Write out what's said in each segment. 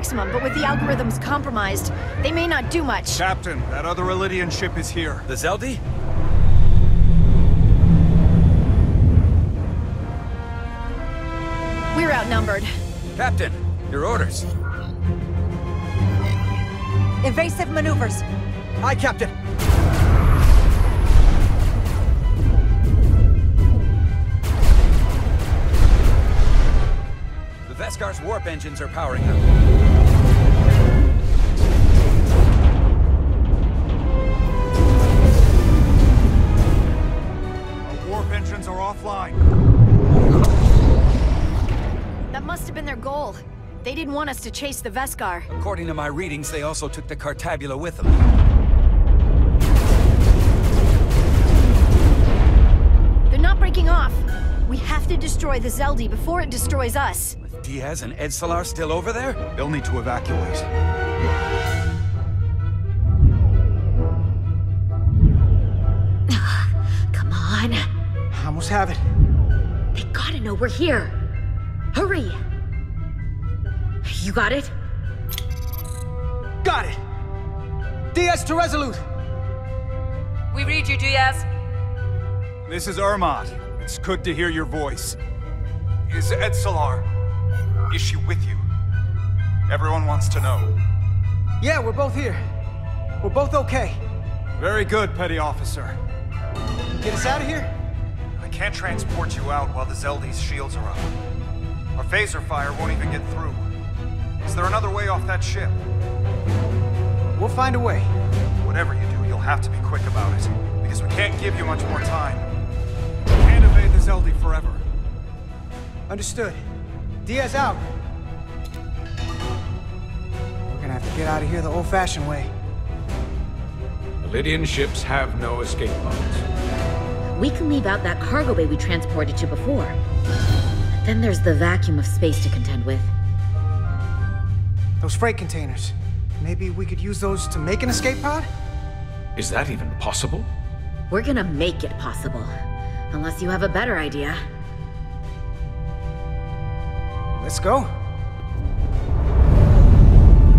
maximum, but with the algorithms compromised, they may not do much. Captain, that other Elydian ship is here. The Zeldi? We're outnumbered. Captain, your orders. Evasive maneuvers. Aye, Captain. The Veskar's warp engines are powering up. Our warp engines are offline. That must have been their goal. They didn't want us to chase the Veskar. According to my readings, they also took the Cartabula with them. They're not breaking off. We have to destroy the Zeldi before it destroys us. With Diaz and Edsalar still over there? They'll need to evacuate. Come on. I almost have it. They gotta know we're here. Hurry! You got it? Got it! Diaz to Resolute! We read you, Diaz. This is Ermot. It's good to hear your voice. Is Edsalar? Is she with you? Everyone wants to know. Yeah, we're both here. We're both okay. Very good, Petty Officer. Get us out of here? I can't transport you out while the Zeldi's shields are up. Our phaser fire won't even get through. Is there another way off that ship? We'll find a way. Whatever you do, you'll have to be quick about it, because we can't give you much more time. We can't evade the Zeldi forever. Understood. Diaz out. We're gonna have to get out of here the old-fashioned way. Elydian ships have no escape pods. We can leave out that cargo bay we transported to before. Then there's the vacuum of space to contend with. Those freight containers. Maybe we could use those to make an escape pod? Is that even possible? We're gonna make it possible. Unless you have a better idea. Let's go.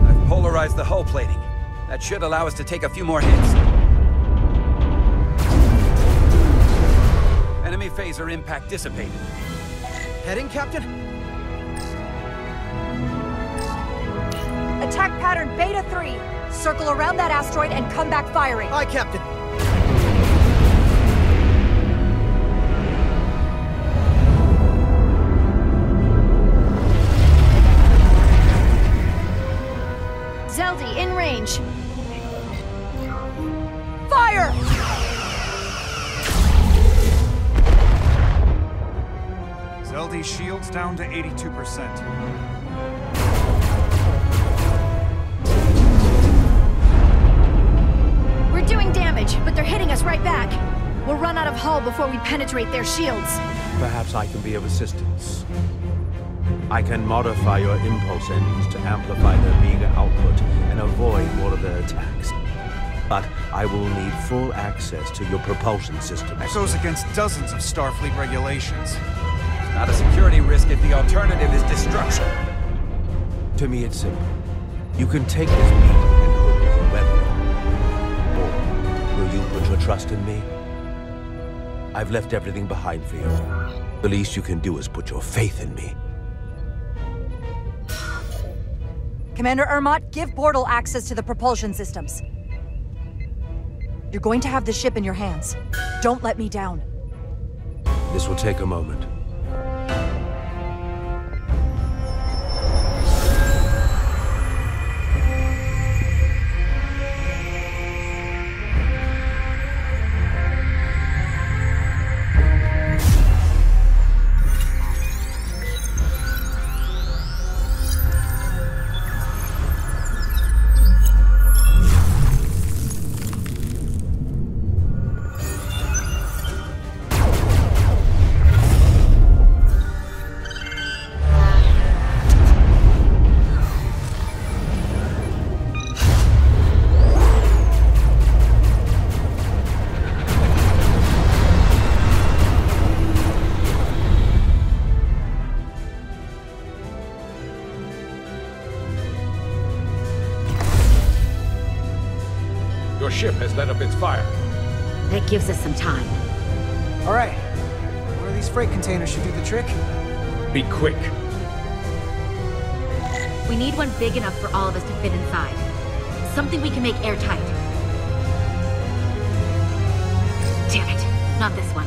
I've polarized the hull plating. That should allow us to take a few more hits. Enemy phaser impact dissipated. Heading, Captain? Attack pattern Beta 3. Circle around that asteroid and come back firing. Aye, Captain. Zeldi, in range. Fire! Zeldi's shields down to 82%. We're doing damage, but they're hitting us right back. We'll run out of hull before we penetrate their shields. Perhaps I can be of assistance. I can modify your impulse engines to amplify their meager output and avoid more of their attacks. But I will need full access to your propulsion systems. That goes against dozens of Starfleet regulations. It's not a security risk if the alternative is destruction. To me, it's simple. You can take this beat and hope you can weather it. Or will you put your trust in me? I've left everything behind for you. The least you can do is put your faith in me. Commander Ermot, give Bortle access to the propulsion systems. You're going to have the ship in your hands. Don't let me down. This will take a moment. your ship has let up its fire. That gives us some time. All right. One of these freight containers should do the trick. Be quick. We need one big enough for all of us to fit inside. Something we can make airtight. Damn it, not this one.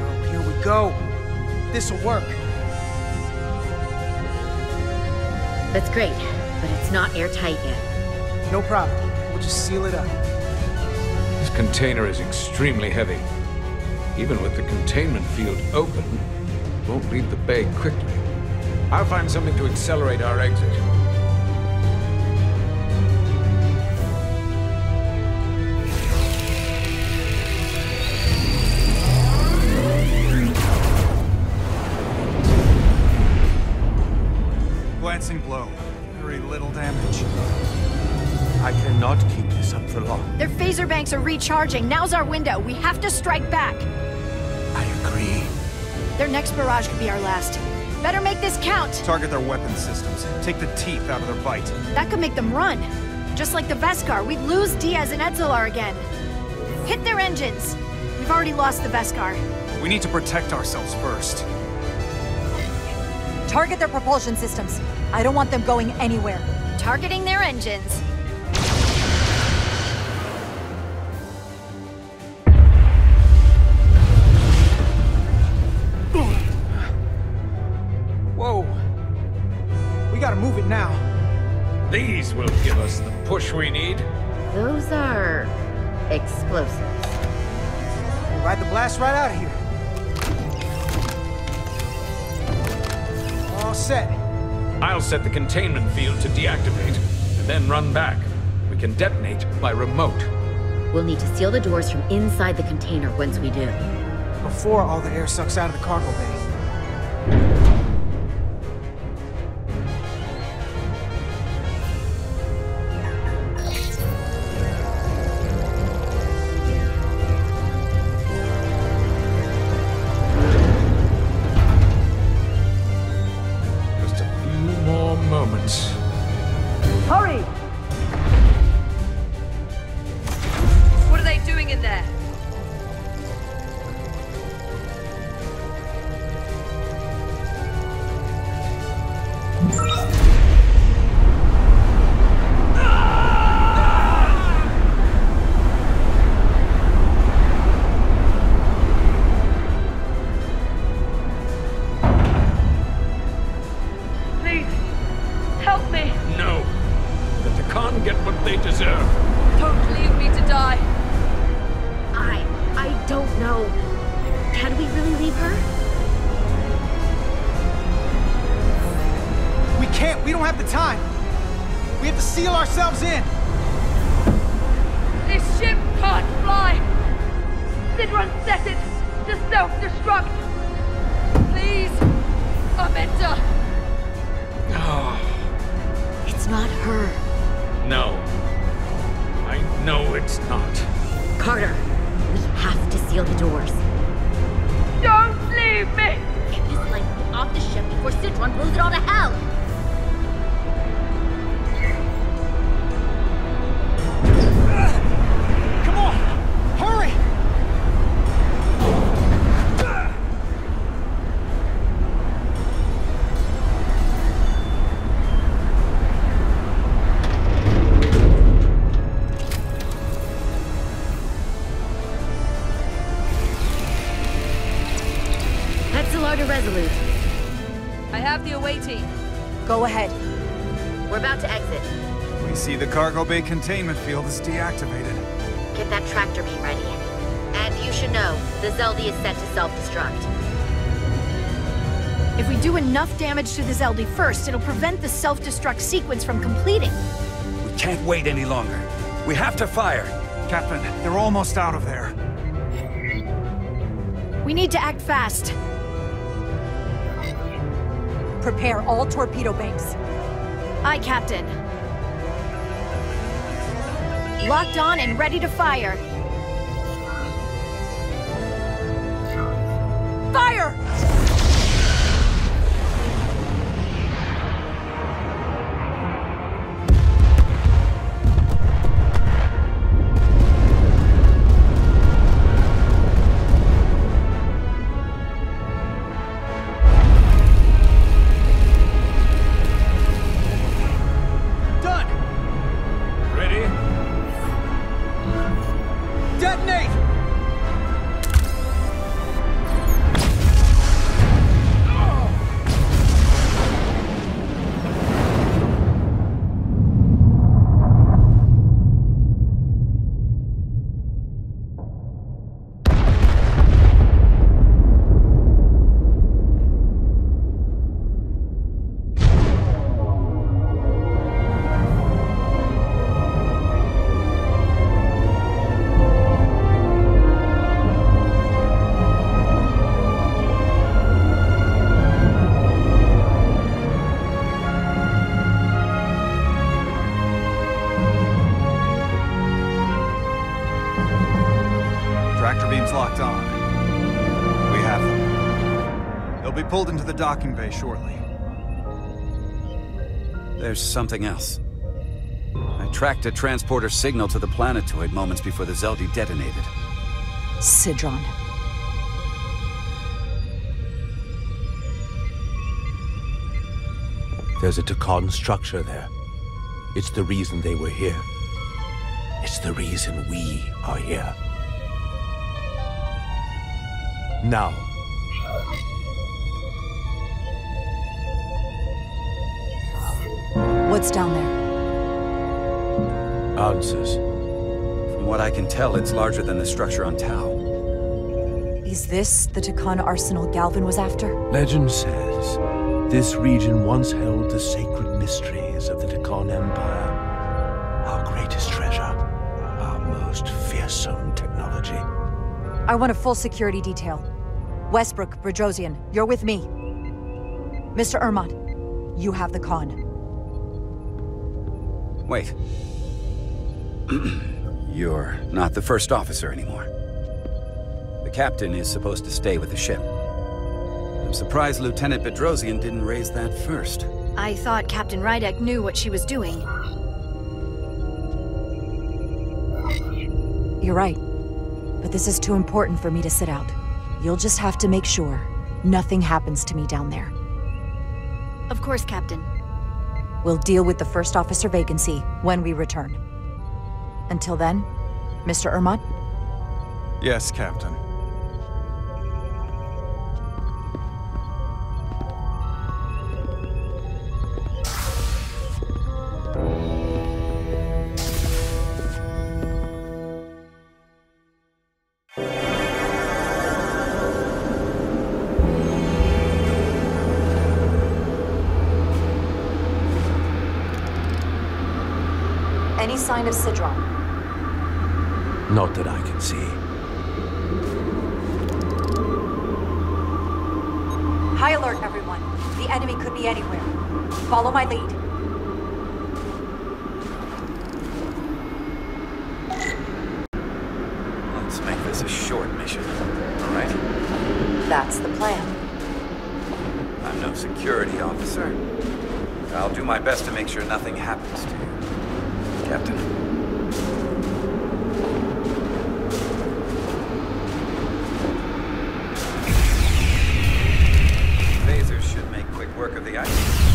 Oh, here we go. This'll work. That's great, but it's not airtight yet. No problem. We'll just seal it up. This container is extremely heavy. Even with the containment field open, it won't leave the bay quickly. I'll find something to accelerate our exit. Glancing blow. Very little damage. I cannot keep this up for long. Their phaser banks are recharging. Now's our window. We have to strike back. I agree. Their next barrage could be our last. Better make this count. Target their weapon systems. Take the teeth out of their bite. That could make them run. Just like the Veskar, we'd lose Diaz and Edzelar again. Hit their engines. We've already lost the Veskar. We need to protect ourselves first. Target their propulsion systems. I don't want them going anywhere. Targeting their engines. Whoa. We gotta move it now. These will give us the push we need. Those are explosives. We'll ride the blast right out of here. All set. I'll set the containment field to deactivate, and then run back. We can detonate by remote. We'll need to seal the doors from inside the container once we do. Before all the air sucks out of the cargo bay. Just a few more moments. Hurry! What are they doing in there? Please, help me. No. Let the Khan get what they deserve. Don't leave me to die. I don't know. Can we really leave her? We can't. We don't have the time. We have to seal ourselves in. This ship can't fly. Sidron set it to self-destruct. Please, Amenta. It's not her. No. I know it's not. Carter, we have to seal the doors. Don't leave me. Get this light off the ship before Citron blows it all to hell! Come on! Hurry! To Resolute. I have the away team. Go ahead. We're about to exit. We see the cargo bay containment field is deactivated. Get that tractor beam ready. And you should know, the Zeldy is set to self-destruct. If we do enough damage to the Zeldy first, it'll prevent the self-destruct sequence from completing. We can't wait any longer. We have to fire. Captain, they're almost out of there. We need to act fast. Prepare all torpedo banks. Aye, Captain. Locked on and ready to fire. Fire! systems locked on. We have them. They'll be pulled into the docking bay shortly. There's something else. I tracked a transporter signal to the planetoid moments before the Zeldi detonated. Sidron. There's a Takan structure there. It's the reason they were here. It's the reason we are here. Now. What's down there? Answers. From what I can tell, it's larger than the structure on Tau. Is this the Takan arsenal Galvin was after? Legend says this region once held the sacred mysteries of the Takan Empire. Our greatest treasure. Our most fearsome technology. I want a full security detail. Westbrook, Bredrosian, you're with me. Mr. Ermont, you have the con. Wait. You're not the first officer anymore. The captain is supposed to stay with the ship. I'm surprised Lieutenant Bedrosian didn't raise that first. I thought Captain Rydek knew what she was doing. You're right. But this is too important for me to sit out. You'll just have to make sure nothing happens to me down there. Of course, Captain. We'll deal with the first officer vacancy when we return. Until then, Mr. Ermont? Yes, Captain. Any sign of Sidron? Not that I can see. High alert, everyone. The enemy could be anywhere. Follow my lead. Let's make this a short mission, all right? That's the plan. I'm no security officer. I'll do my best to make sure nothing happens to you, Captain. Phasers should make quick work of the ice.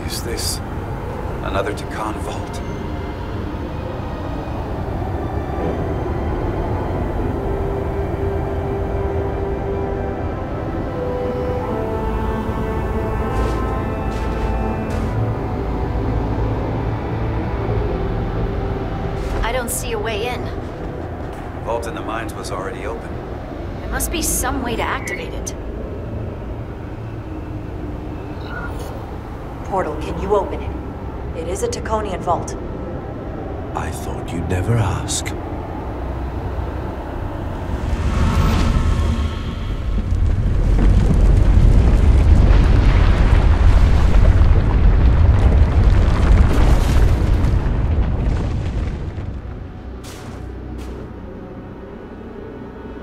Is this another Takan vault? I don't see a way in. Vault in the mines was already open. There must be some way to activate it. Portal, can you open it? It is a Taconian vault. I thought you'd never ask.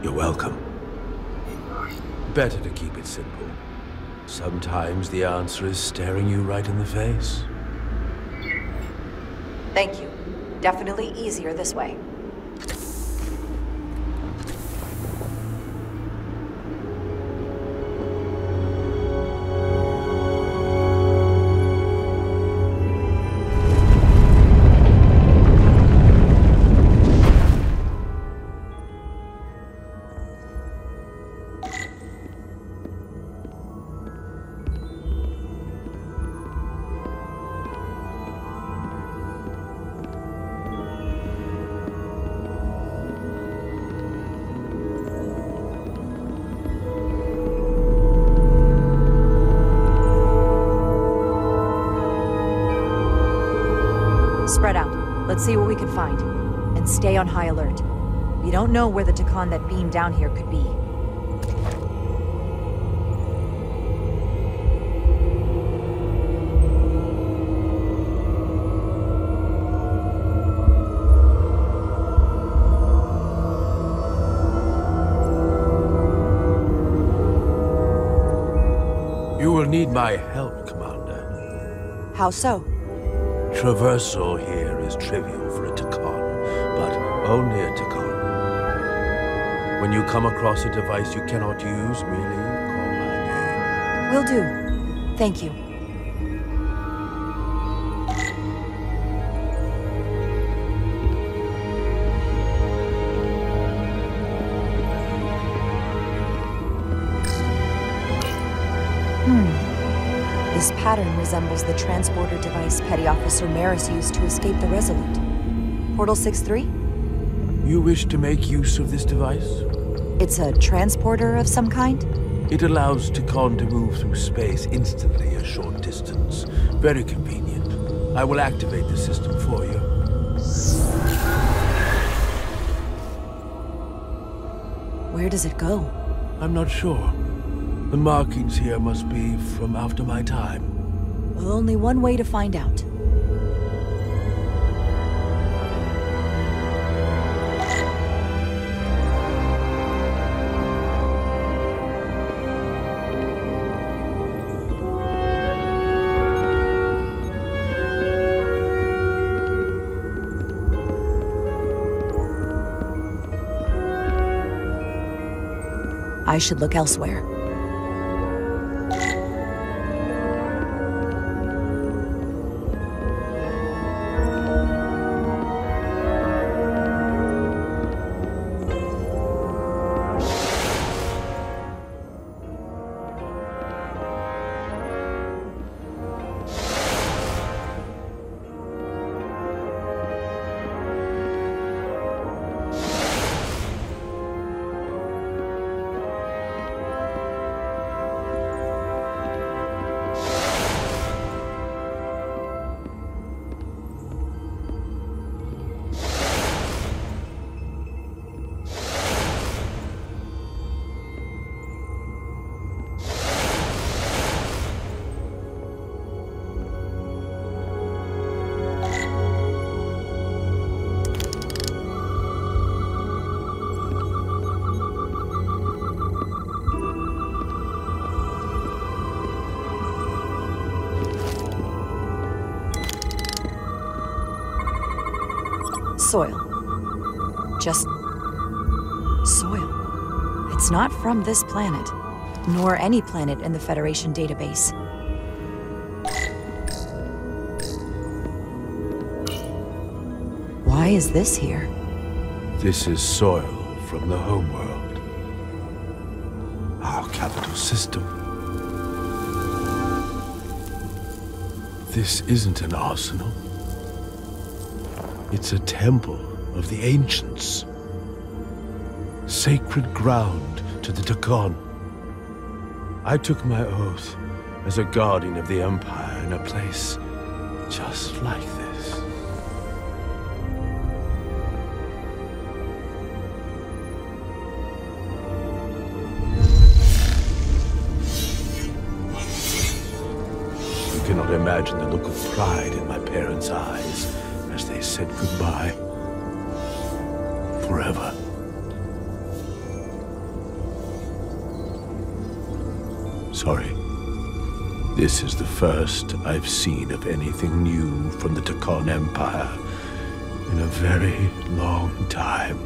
You're welcome. Better to keep it simple. Sometimes the answer is staring you right in the face. Thank you. Definitely easier this way. Let's see what we can find. And stay on high alert. We don't know where the Takan that beamed down here could be. You will need my help, Commander. How so? Traversal here is trivial for a Takan, but only a Takan. When you come across a device you cannot use, merely call my name. Will do. Thank you. This pattern resembles the transporter device Petty Officer Maris used to escape the Resolute. Portal 6-3? You wish to make use of this device? It's a transporter of some kind? It allows Takan to move through space instantly a short distance. Very convenient. I will activate the system for you. Where does it go? I'm not sure. The markings here must be from after my time. Well, only one way to find out. I should look elsewhere. Soil. Just soil. It's not from this planet, nor any planet in the Federation database. Why is this here? This is soil from the homeworld. Our capital system. This isn't an arsenal. It's a temple of the ancients. Sacred ground to the Takan. I took my oath as a guardian of the Empire in a place just like this. You cannot imagine the look of pride in my parents' eyes as they said goodbye. Forever. Sorry. This is the first I've seen of anything new from the Takan Empire in a very long time.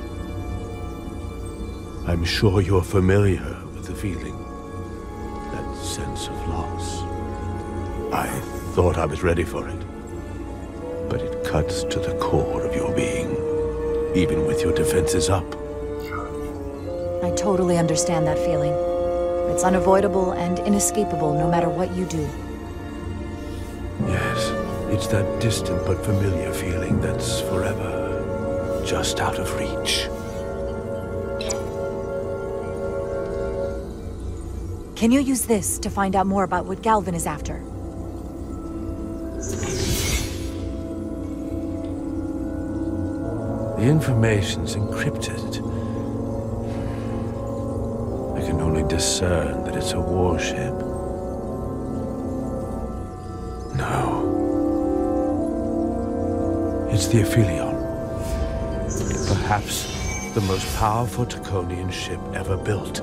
I'm sure you're familiar with the feeling. That sense of loss. I thought I was ready for it. But it cuts to the core of your being, even with your defenses up. I totally understand that feeling. It's unavoidable and inescapable no matter what you do. Yes, it's that distant but familiar feeling that's forever just out of reach. Can you use this to find out more about what Galvin is after? The information's encrypted. I can only discern that it's a warship. No. It's the Aphelion. Perhaps the most powerful Taconian ship ever built.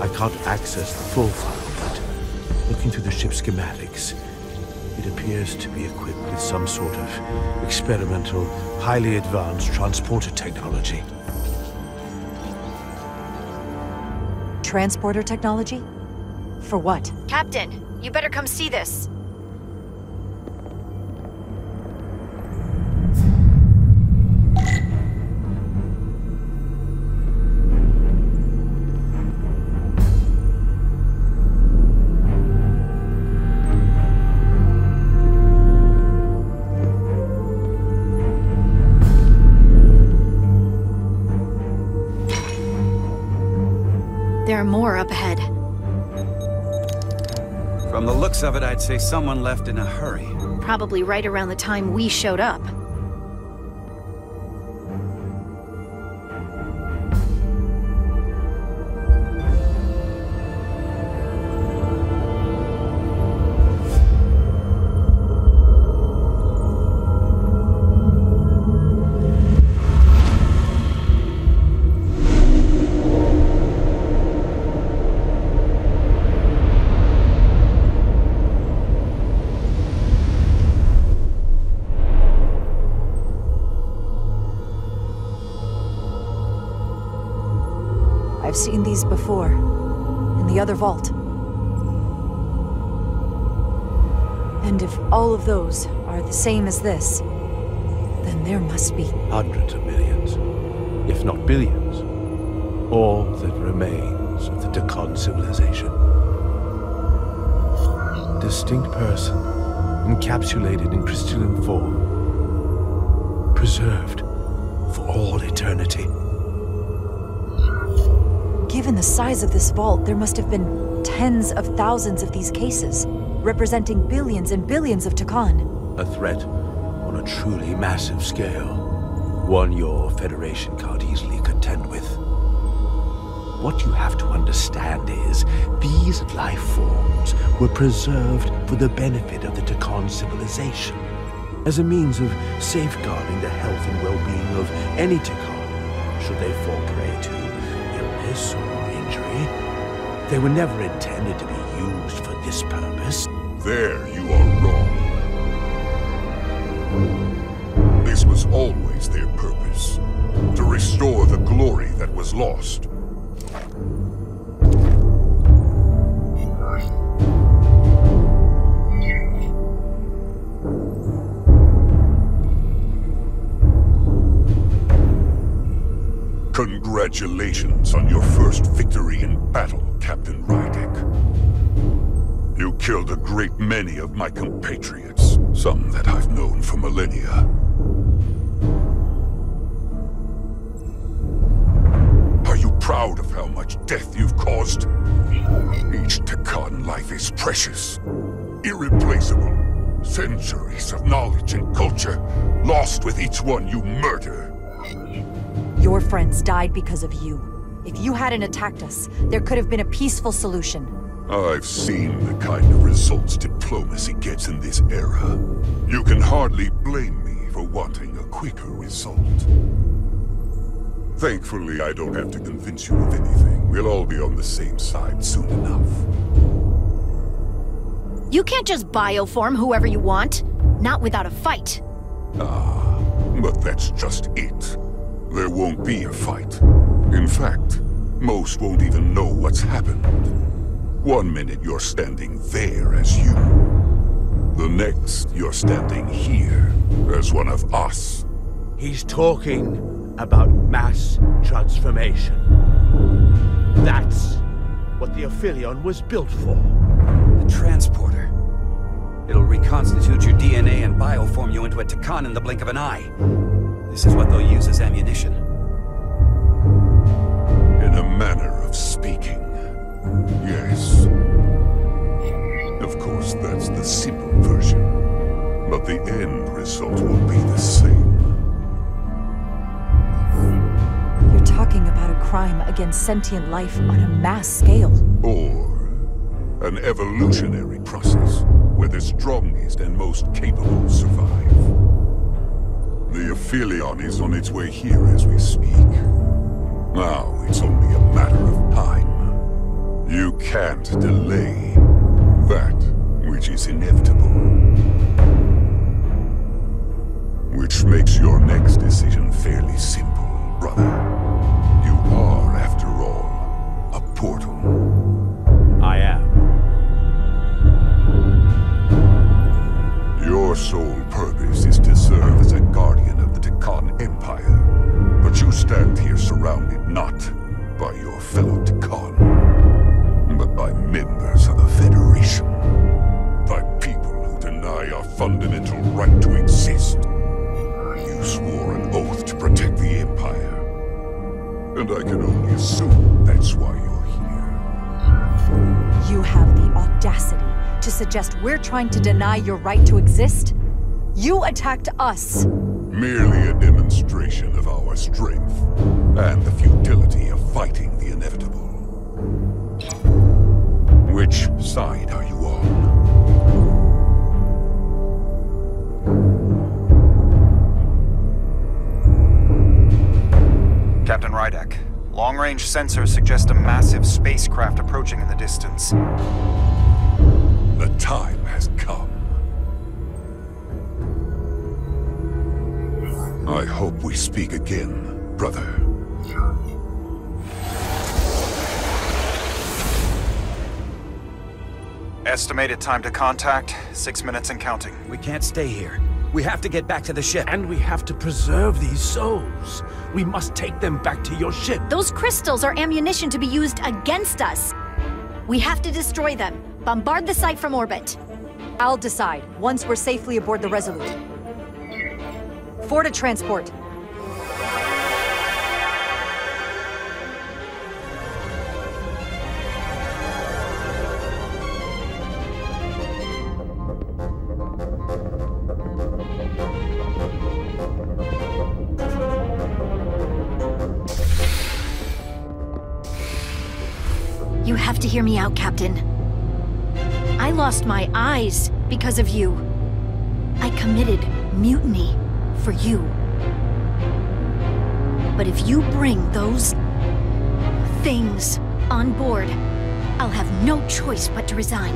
I can't access the full file, but looking through the ship's schematics, it appears to be equipped with some sort of experimental, highly advanced transporter technology. Transporter technology? For what? Captain, you better come see this. There are more up ahead. From the looks of it, I'd say someone left in a hurry. Probably right around the time we showed up. I've seen these before, in the other vault. And if all of those are the same as this, then there must be... Hundreds of millions, if not billions. All that remains of the Tacon civilization. Distinct person, encapsulated in crystalline form. Preserved for all eternity. Given the size of this vault, there must have been tens of thousands of these cases, representing billions and billions of Tacon. A threat on a truly massive scale. One your Federation can't easily contend with. What you have to understand is, these life forms were preserved for the benefit of the Tacon civilization, as a means of safeguarding the health and well-being of any Tacon, should they fall prey to illness or injury. They were never intended to be used for this purpose. There you are wrong. This was always their purpose, to restore the glory that was lost. Congratulations on your first victory in battle, Captain Rydek. You killed a great many of my compatriots, some that I've known for millennia. Are you proud of how much death you've caused? Each Tacon life is precious, irreplaceable. Centuries of knowledge and culture, lost with each one you murder. Your friends died because of you. If you hadn't attacked us, there could have been a peaceful solution. I've seen the kind of results diplomacy gets in this era. You can hardly blame me for wanting a quicker result. Thankfully, I don't have to convince you of anything. We'll all be on the same side soon enough. You can't just bioform whoever you want. Not without a fight. Ah, but that's just it. There won't be a fight. In fact, most won't even know what's happened. One minute you're standing there as you. The next, you're standing here as one of us. He's talking about mass transformation. That's what the Aphelion was built for. The transporter. It'll reconstitute your DNA and bioform you into a Tacon in the blink of an eye. This is what they'll use as ammunition. In a manner of speaking, yes. Of course, that's the simple version. but the end result will be the same. You're talking about a crime against sentient life on a mass scale. Or an evolutionary process where the strongest and most capable survive. The Aphelion is on its way here as we speak. Now it's only a matter of time. You can't delay that which is inevitable. Which makes your next decision fairly simple, brother. You are, after all, a portal. I am. Your sole purpose is to serve as a guardian of the Tekkan Empire. But you stand here surrounded not by your fellow Tekkan, but by members of the Federation. By people who deny our fundamental right to exist. You swore an oath to protect the Empire. And I can only assume that's why you're here. You have the audacity to suggest we're trying to deny your right to exist? You attacked us! Merely a demonstration of our strength, and the futility of fighting the inevitable. Which side are you on? Captain Rydek, long-range sensors suggest a massive spacecraft approaching in the distance. The time has come. I hope we speak again, brother. Estimated time to contact, 6 minutes and counting. We can't stay here. We have to get back to the ship. And we have to preserve these souls. We must take them back to your ship. Those crystals are ammunition to be used against us. We have to destroy them. Bombard the site from orbit. I'll decide, once we're safely aboard the Resolute. Forward to transport. You have to hear me out, Captain. I lost my eyes because of you. I committed mutiny for you. But if you bring those things on board, I'll have no choice but to resign.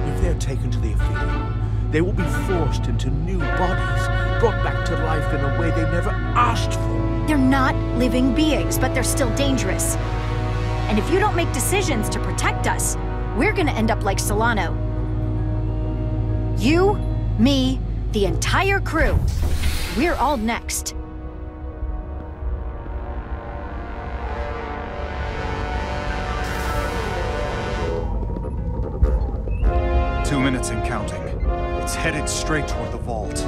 If they're taken to the Aphelion, they will be forced into new bodies, brought back to life in a way they never asked for. They're not living beings, but they're still dangerous. And if you don't make decisions to protect us, we're gonna end up like Solano. You, me, the entire crew. We're all next. Two minutes and counting. It's headed straight toward the vault. The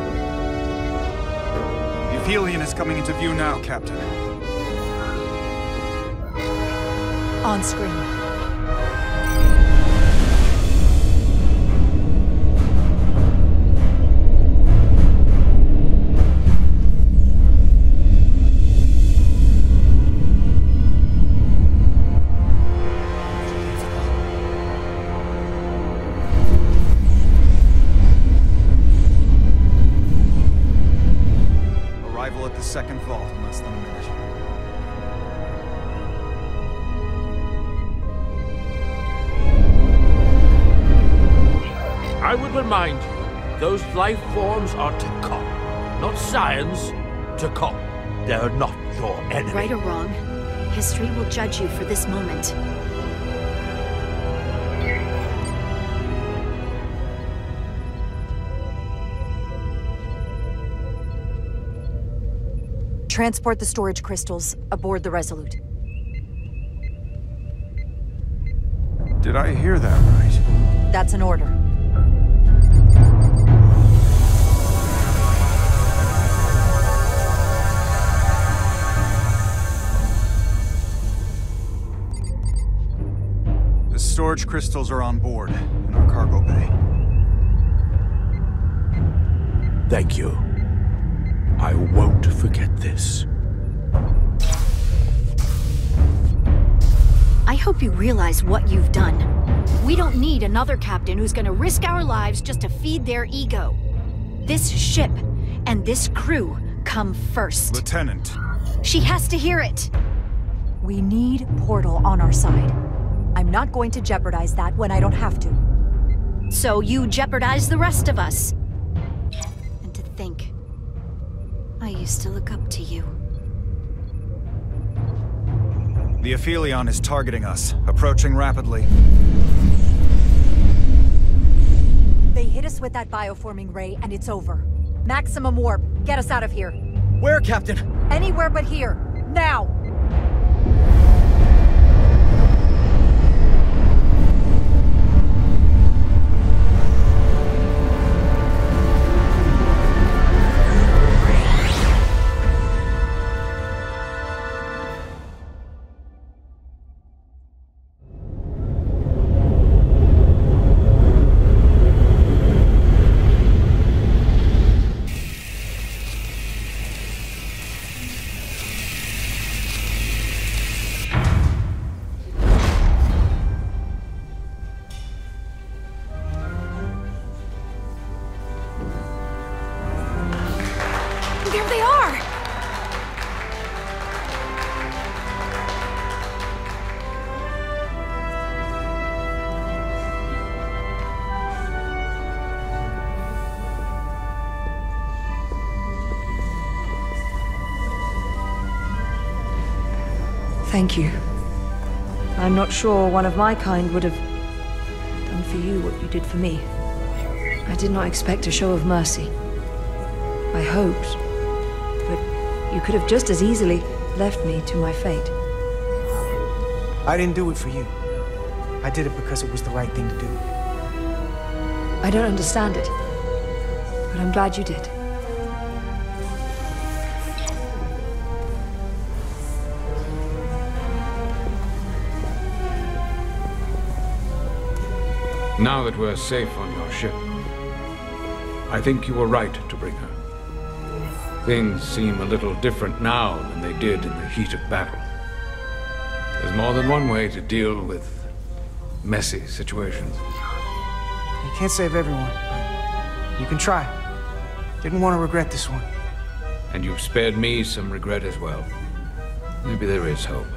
Aphelion is coming into view now, Captain. On screen. Arrival at the second vault in less than a minute. I would remind you, those life forms are Tekkan, not science. Tekkan. They're not your enemy. Right or wrong, history will judge you for this moment. Transport the storage crystals aboard the Resolute. Did I hear that right? That's an order. The storage crystals are on board in our cargo bay. Thank you. I won't forget this. I hope you realize what you've done. We don't need another captain who's gonna risk our lives just to feed their ego. This ship and this crew come first. Lieutenant. She has to hear it. We need Portal on our side. I'm not going to jeopardize that when I don't have to. So you jeopardize the rest of us. And to think, I used to look up to you. The Aphelion is targeting us, approaching rapidly. They hit us with that bioforming ray, and it's over. Maximum warp. Get us out of here. Where, Captain? Anywhere but here. Now! There they are! Thank you. I'm not sure one of my kind would have done for you what you did for me. I did not expect a show of mercy. I hoped, but you could have just as easily left me to my fate. I didn't do it for you. I did it because it was the right thing to do. I don't understand it, but I'm glad you did. Now that we're safe on your ship, I think you were right to bring her. Things seem a little different now than they did in the heat of battle. There's more than one way to deal with messy situations. You can't save everyone, but you can try. Didn't want to regret this one. And you've spared me some regret as well. Maybe there is hope.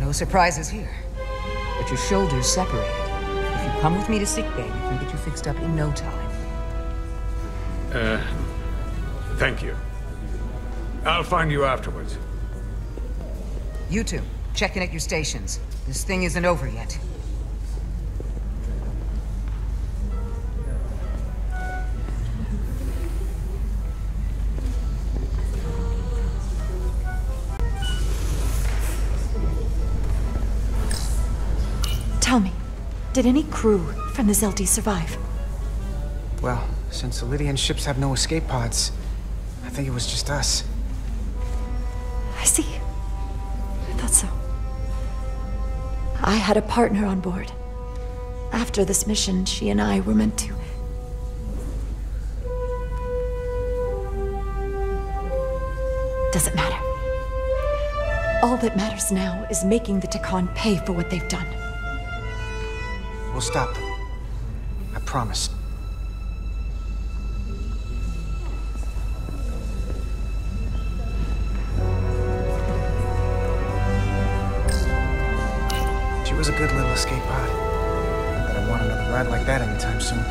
No surprises here. But your shoulders separated. If you come with me to sickbay, we can get you fixed up in no time. Thank you. I'll find you afterwards. You two, check in at your stations. This thing isn't over yet. Tell me, did any crew from the Zelti survive? Well, since the Lydian ships have no escape pods, I think it was just us. I see. I thought so. I had a partner on board. After this mission, she and I were meant to... Doesn't matter. All that matters now is making the Tekon pay for what they've done. We'll stop them. I promise. She was a good little escape pod. Not that I want another ride like that anytime soon.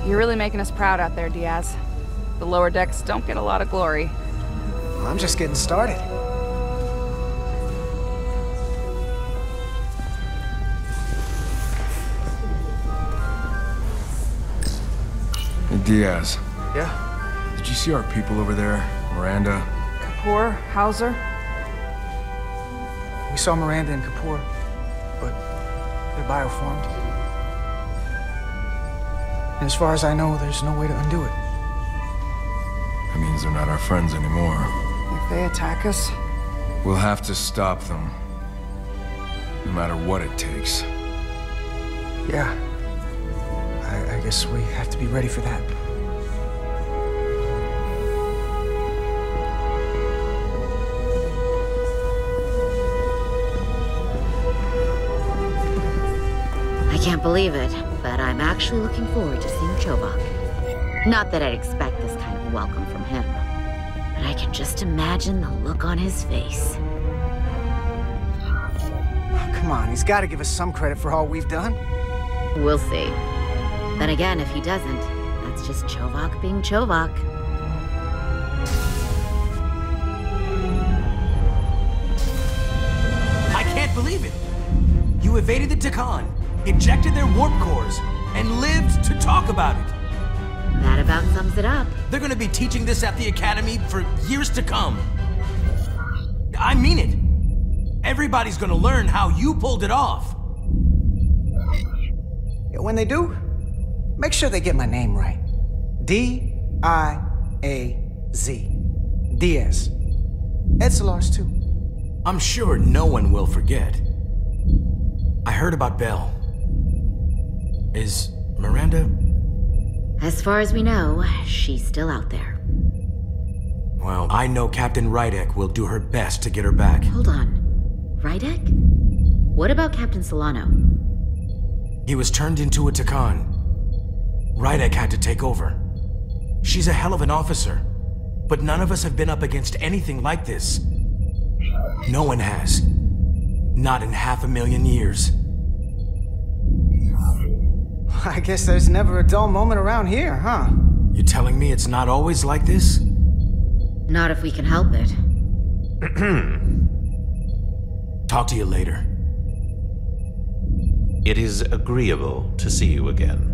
You're really making us proud out there, Diaz. The lower decks don't get a lot of glory. Well, I'm just getting started. Hey, Diaz. Yeah? Did you see our people over there? Miranda? Kapoor, Hauser? We saw Miranda and Kapoor, but they're bioformed. And as far as I know, there's no way to undo it. That means they're not our friends anymore. If they attack us? We'll have to stop them. No matter what it takes. Yeah. I guess we have to be ready for that. I can't believe it, but I'm actually looking forward to seeing Chobok. Not that I'd expect this kind of welcome from him, but I can just imagine the look on his face. Come on, he's got to give us some credit for all we've done. We'll see. Then again, if he doesn't, that's just Chobok being Chobok. I can't believe it! You evaded the Takan, ejected their warp cores, and lived to talk about it! That about sums it up. They're gonna be teaching this at the Academy for years to come. I mean it! Everybody's gonna learn how you pulled it off! When they do, make sure they get my name right. D-I-A-Z. Diaz. Edsalar's too. I'm sure no one will forget. I heard about Belle. Is Miranda? As far as we know, she's still out there. Well, I know Captain Rydek will do her best to get her back. Hold on. Rydek? What about Captain Solano? He was turned into a Takan. Rydek had to take over. She's a hell of an officer, but none of us have been up against anything like this. No one has. Not in 500,000 years. I guess there's never a dull moment around here, huh? You telling me it's not always like this? Not if we can help it. Talk to you later. It is agreeable to see you again.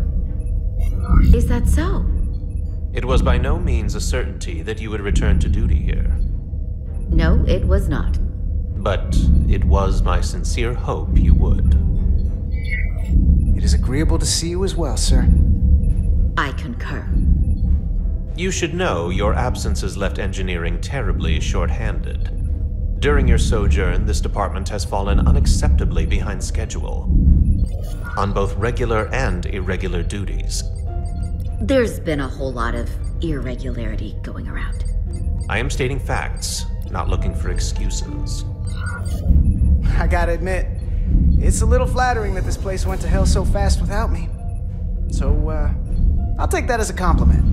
Is that so? It was by no means a certainty that you would return to duty here. No, it was not. But it was my sincere hope you would. It is agreeable to see you as well, sir. I concur. You should know your absence has left engineering terribly short-handed. During your sojourn, this department has fallen unacceptably behind schedule. On both regular and irregular duties. There's been a whole lot of irregularity going around. I am stating facts, not looking for excuses. I gotta admit, it's a little flattering that this place went to hell so fast without me. So, I'll take that as a compliment.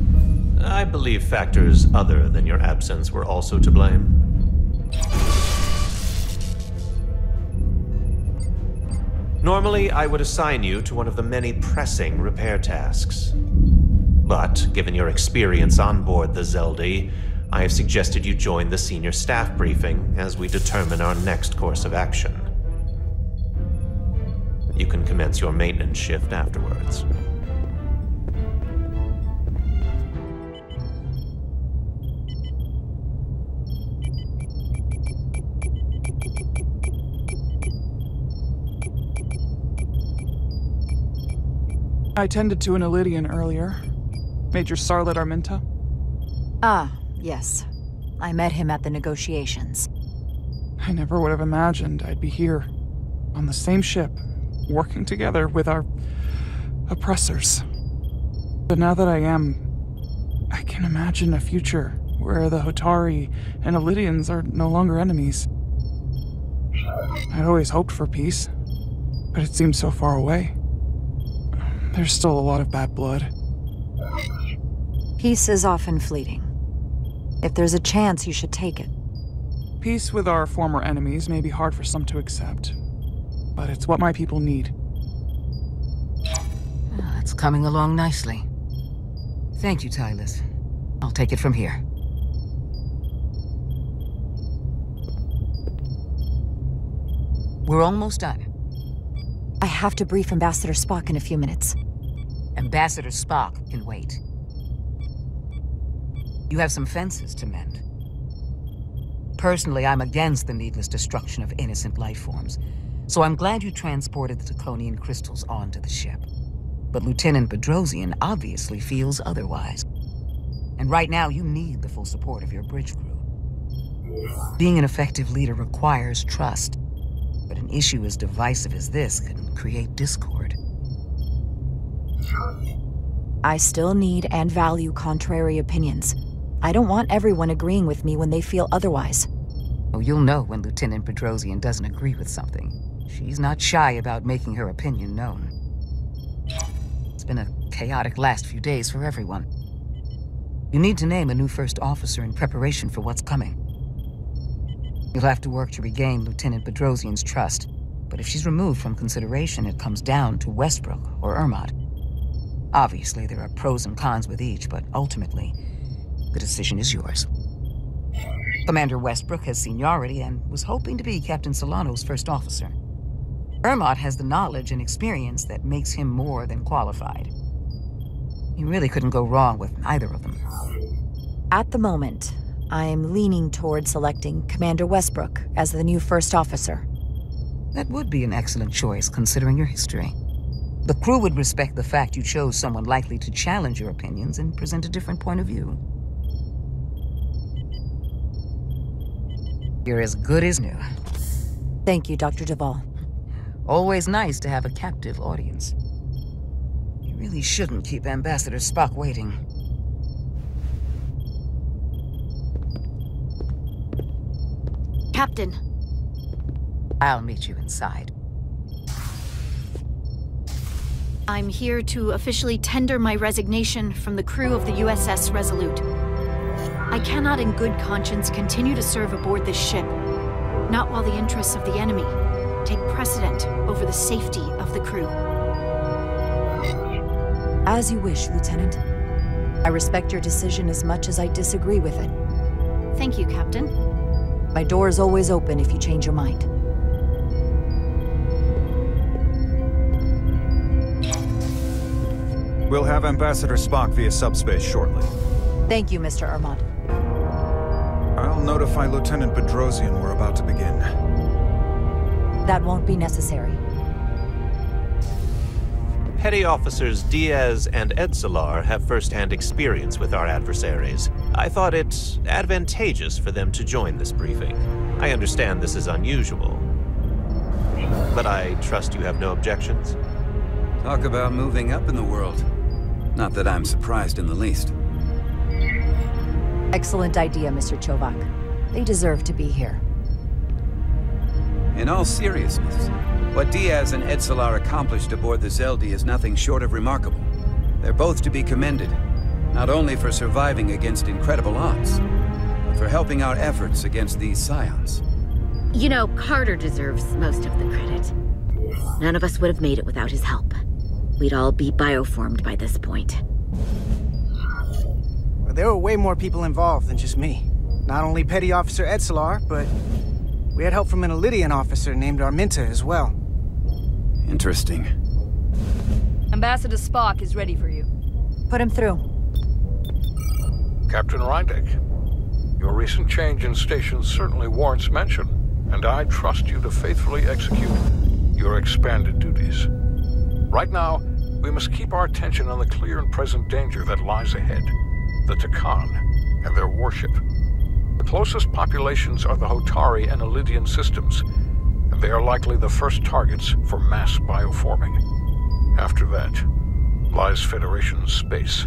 I believe factors other than your absence were also to blame. Normally, I would assign you to one of the many pressing repair tasks. But, given your experience on board the Zeldi, I have suggested you join the senior staff briefing as we determine our next course of action. You can commence your maintenance shift afterwards. I tended to an Elydian earlier. Major Sarlet Arminta. Ah, yes. I met him at the negotiations. I never would have imagined I'd be here, on the same ship, working together with our oppressors. But now that I am, I can imagine a future where the Hotari and Elydians are no longer enemies. I'd always hoped for peace, but it seems so far away. There's still a lot of bad blood. Peace is often fleeting. If there's a chance, you should take it. Peace with our former enemies may be hard for some to accept, but it's what my people need. It's coming along nicely. Thank you, Tylus. I'll take it from here. We're almost done. I have to brief Ambassador Spock in a few minutes. Ambassador Spock can wait. You have some fences to mend. Personally, I'm against the needless destruction of innocent life forms, so I'm glad you transported the Taconian crystals onto the ship. But Lieutenant Bedrosian obviously feels otherwise. And right now, you need the full support of your bridge crew. Being an effective leader requires trust, but an issue as divisive as this can create discord. I still need and value contrary opinions. I don't want everyone agreeing with me when they feel otherwise. Oh, you'll know when Lieutenant Bedrosian doesn't agree with something. She's not shy about making her opinion known. It's been a chaotic last few days for everyone. You need to name a new first officer in preparation for what's coming. You'll have to work to regain Lieutenant Bedrosian's trust, but if she's removed from consideration, it comes down to Westbrook or Ermot. Obviously, there are pros and cons with each, but ultimately, the decision is yours. Commander Westbrook has seniority and was hoping to be Captain Solano's first officer. Ermot has the knowledge and experience that makes him more than qualified. You really couldn't go wrong with either of them. At the moment, I am leaning toward selecting Commander Westbrook as the new first officer. That would be an excellent choice, considering your history. The crew would respect the fact you chose someone likely to challenge your opinions and present a different point of view. You're as good as new. Thank you, Dr. Duvall. Always nice to have a captive audience. You really shouldn't keep Ambassador Spock waiting. Captain. I'll meet you inside. I'm here to officially tender my resignation from the crew of the USS Resolute. I cannot in good conscience continue to serve aboard this ship, not while the interests of the enemy take precedent over the safety of the crew. As you wish, Lieutenant. I respect your decision as much as I disagree with it. Thank you, Captain. My door is always open if you change your mind. We'll have Ambassador Spock via subspace shortly. Thank you, Mr. Ermot. I'll notify Lieutenant Bedrosian we're about to begin. That won't be necessary. Petty Officers Diaz and Edsalar have first-hand experience with our adversaries. I thought it advantageous for them to join this briefing. I understand this is unusual, but I trust you have no objections? Talk about moving up in the world. Not that I'm surprised in the least. Excellent idea, Mr. Chovak. They deserve to be here. In all seriousness, what Diaz and Edsalar accomplished aboard the Zeldi is nothing short of remarkable. They're both to be commended, not only for surviving against incredible odds, but for helping our efforts against these scions. You know, Carter deserves most of the credit. None of us would have made it without his help. We'd all be bioformed by this point. Well, there were way more people involved than just me. Not only Petty Officer Edsalar, but we had help from an Elydian officer named Arminta as well. Interesting. Ambassador Spock is ready for you. Put him through. Captain Reindeck, your recent change in station certainly warrants mention, and I trust you to faithfully execute your expanded duties. Right now, we must keep our attention on the clear and present danger that lies ahead, the Takan and their warship. The closest populations are the Hotari and Elydian systems, and they are likely the first targets for mass bioforming. After that, lies Federation space.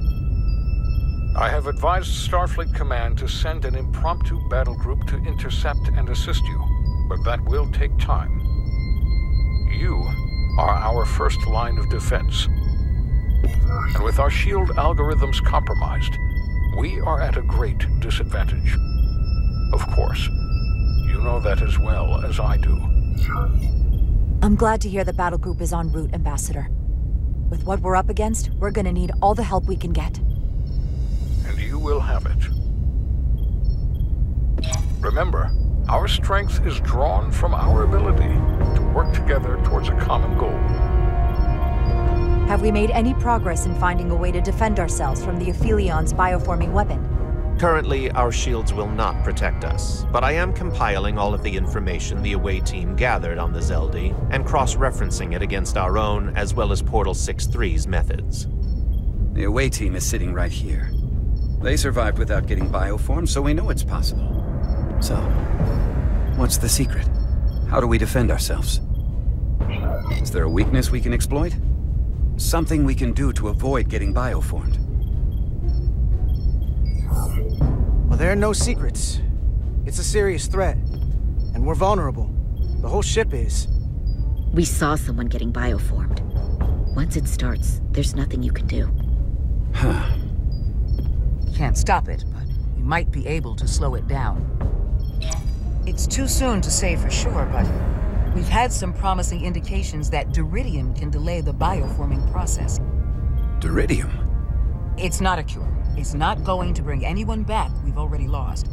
I have advised Starfleet Command to send an impromptu battle group to intercept and assist you, but that will take time. You are our first line of defense. And with our shield algorithms compromised, we are at a great disadvantage. Of course, you know that as well as I do. I'm glad to hear the battle group is en route, Ambassador. With what we're up against, we're gonna need all the help we can get. And you will have it. Remember, our strength is drawn from our ability to work together towards a common goal. Have we made any progress in finding a way to defend ourselves from the Aphilion's bioforming weapon? Currently, our shields will not protect us, but I am compiling all of the information the away team gathered on the Zeldi and cross-referencing it against our own as well as Portal 6-3's methods. The away team is sitting right here. They survived without getting bioformed, so we know it's possible. So, what's the secret? How do we defend ourselves? Is there a weakness we can exploit? Something we can do to avoid getting bioformed? Well, there are no secrets. It's a serious threat. And we're vulnerable. The whole ship is. We saw someone getting bioformed. Once it starts, there's nothing you can do. Huh. Can't stop it, but we might be able to slow it down. It's too soon to say for sure, but we've had some promising indications that Duridium can delay the bioforming process. Duridium? It's not a cure. It's not going to bring anyone back we've already lost.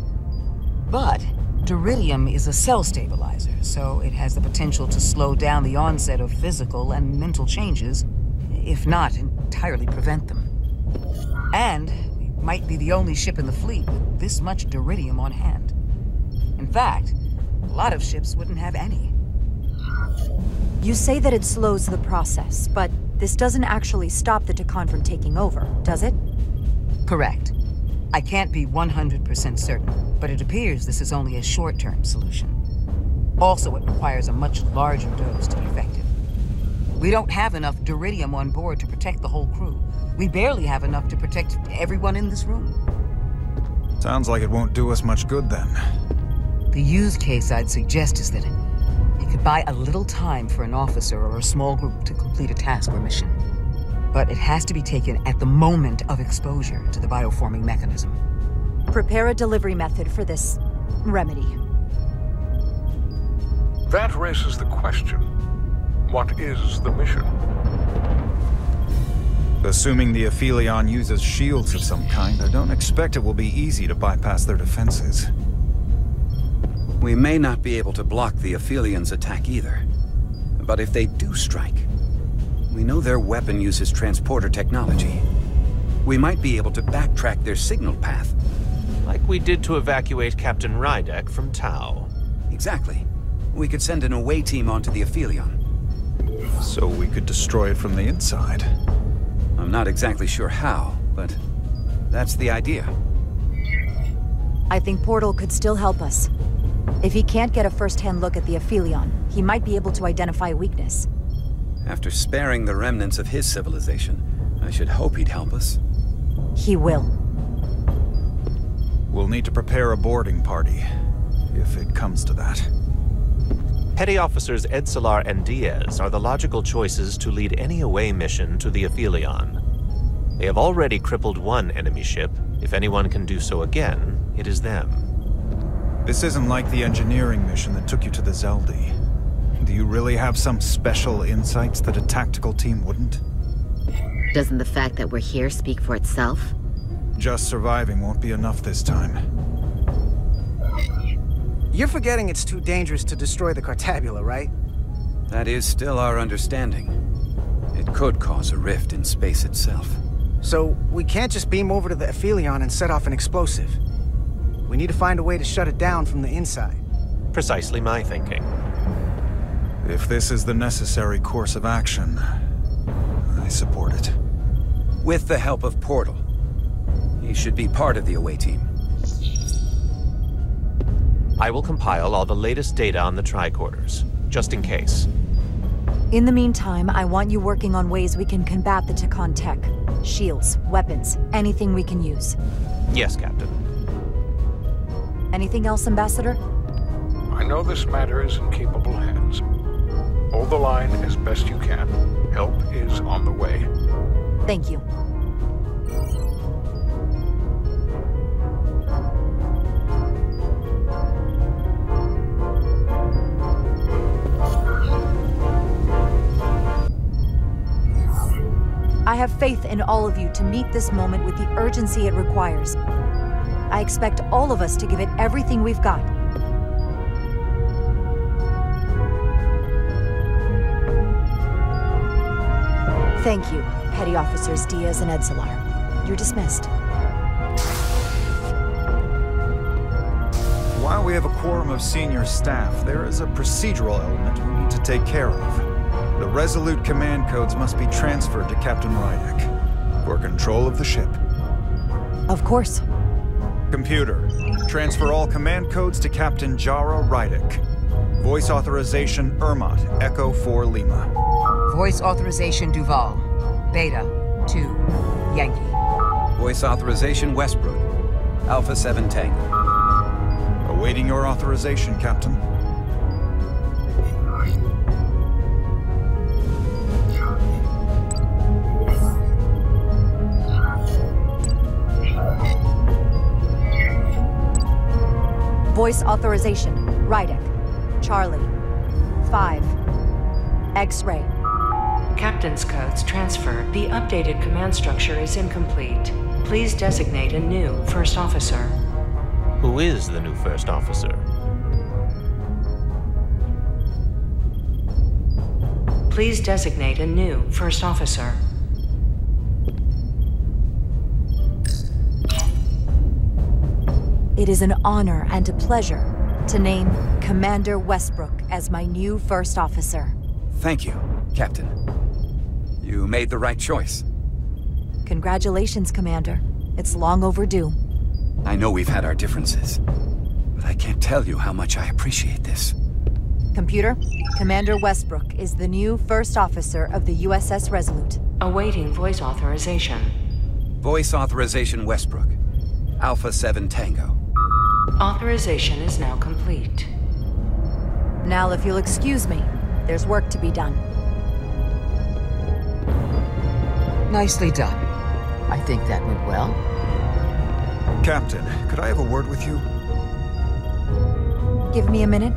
But Duridium is a cell stabilizer, so it has the potential to slow down the onset of physical and mental changes, if not entirely prevent them. And we might be the only ship in the fleet with this much Duridium on hand. In fact, a lot of ships wouldn't have any. You say that it slows the process, but this doesn't actually stop the Takan from taking over, does it? Correct. I can't be 100% certain, but it appears this is only a short-term solution. Also, it requires a much larger dose to be effective. We don't have enough Duridium on board to protect the whole crew. We barely have enough to protect everyone in this room. Sounds like it won't do us much good then. The use case I'd suggest is that it could buy a little time for an officer or a small group to complete a task or mission. But it has to be taken at the moment of exposure to the bioforming mechanism. Prepare a delivery method for this remedy. That raises the question. What is the mission? Assuming the Aphelion uses shields of some kind, I don't expect it will be easy to bypass their defenses. We may not be able to block the Aphelion's attack either. But if they do strike, we know their weapon uses transporter technology. We might be able to backtrack their signal path. Like we did to evacuate Captain Rydek from Tau. Exactly. We could send an away team onto the Aphelion. So we could destroy it from the inside. I'm not exactly sure how, but that's the idea. I think Portal could still help us. If he can't get a first-hand look at the Aphelion, he might be able to identify a weakness. After sparing the remnants of his civilization, I should hope he'd help us. He will. We'll need to prepare a boarding party, if it comes to that. Petty Officers Edsalar and Diaz are the logical choices to lead any away mission to the Aphelion. They have already crippled one enemy ship. If anyone can do so again, it is them. This isn't like the engineering mission that took you to the Zeldi. Do you really have some special insights that a tactical team wouldn't? Doesn't the fact that we're here speak for itself? Just surviving won't be enough this time. You're forgetting it's too dangerous to destroy the Cartabula, right? That is still our understanding. It could cause a rift in space itself. So, we can't just beam over to the Aphelion and set off an explosive. We need to find a way to shut it down from the inside. Precisely my thinking. If this is the necessary course of action, I support it. With the help of Portal. He should be part of the away team. I will compile all the latest data on the tricorders, just in case. In the meantime, I want you working on ways we can combat the Takan tech. Shields, weapons, anything we can use. Yes, Captain. Anything else, Ambassador? I know this matter is in capable hands. Hold the line as best you can. Help is on the way. Thank you. I have faith in all of you to meet this moment with the urgency it requires. I expect all of us to give it everything we've got. Thank you, Petty Officers Diaz and Edsalar. You're dismissed. While we have a quorum of senior staff, there is a procedural element we need to take care of. The Resolute command codes must be transferred to Captain Rydek for control of the ship. Of course. Computer, transfer all command codes to Captain Jara Rydick. Voice authorization Ermot, Echo 4 Lima. Voice authorization Duval, Beta 2, Yankee. Voice authorization Westbrook, Alpha 7 Tango. Awaiting your authorization, Captain. Voice authorization, Rydick, Charlie, 5, X-ray. Captain's codes transferred. The updated command structure is incomplete. Please designate a new first officer. Who is the new first officer? Please designate a new first officer. It is an honor and a pleasure to name Commander Westbrook as my new first officer. Thank you, Captain. You made the right choice. Congratulations, Commander. It's long overdue. I know we've had our differences, but I can't tell you how much I appreciate this. Computer, Commander Westbrook is the new first officer of the USS Resolute. Awaiting voice authorization. Voice authorization Westbrook, Alpha 7 Tango. Authorization is now complete. Now, if you'll excuse me, there's work to be done. Nicely done. I think that went well. Captain, could I have a word with you? Give me a minute.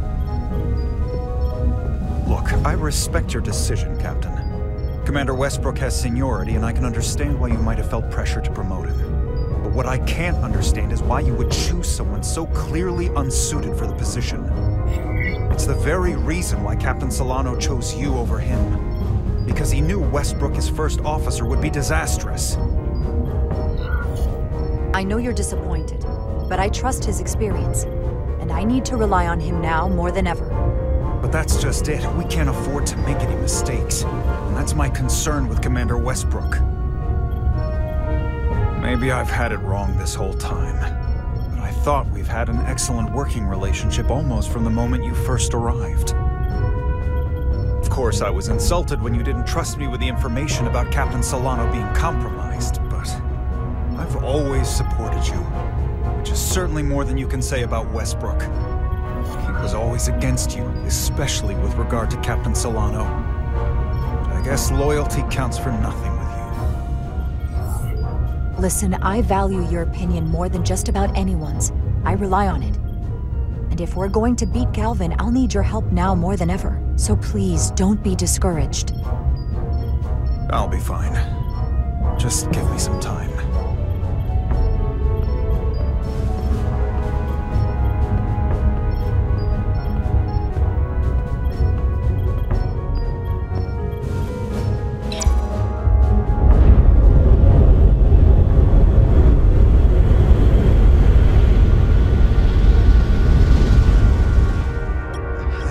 Look, I respect your decision, Captain. Commander Westbrook has seniority, and I can understand why you might have felt pressure to promote him. But what I can't understand is why you would choose someone so clearly unsuited for the position. It's the very reason why Captain Solano chose you over him. Because he knew Westbrook as first officer would be disastrous. I know you're disappointed, but I trust his experience. And I need to rely on him now more than ever. But that's just it. We can't afford to make any mistakes. And that's my concern with Commander Westbrook. Maybe I've had it wrong this whole time. But I thought we've had an excellent working relationship almost from the moment you first arrived. Of course, I was insulted when you didn't trust me with the information about Captain Solano being compromised, but I've always supported you, which is certainly more than you can say about Westbrook. He was always against you, especially with regard to Captain Solano. But I guess loyalty counts for nothing with you. Listen, I value your opinion more than just about anyone's. I rely on it. And if we're going to beat Galvin, I'll need your help now more than ever. So please, don't be discouraged. I'll be fine. Just give me some time.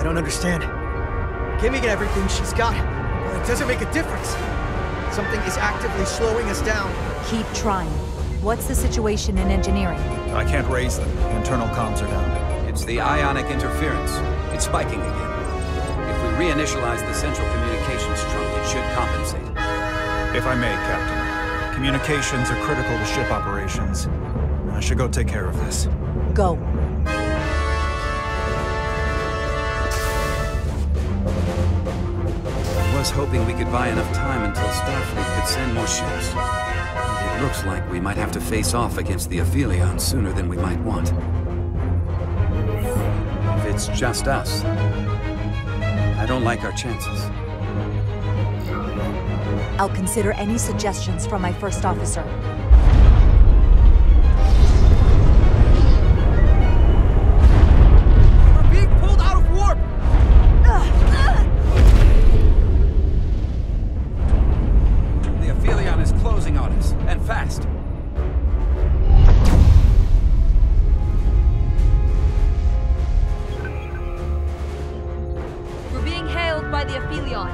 Understand. Kimmy got everything she's got, but it doesn't make a difference. Something is actively slowing us down. Keep trying. What's the situation in engineering? I can't raise them. Internal comms are down. It's the ionic interference. It's spiking again. If we reinitialize the central communications trunk, it should compensate. If I may, Captain. Communications are critical to ship operations. I should go take care of this. Go. I was hoping we could buy enough time until Starfleet could send more ships. It looks like we might have to face off against the Aphelion sooner than we might want. If it's just us, I don't like our chances. I'll consider any suggestions from my first officer. We're being pulled out of warp! The Aphelion is closing on us, and fast. We're being hailed by the Aphelion.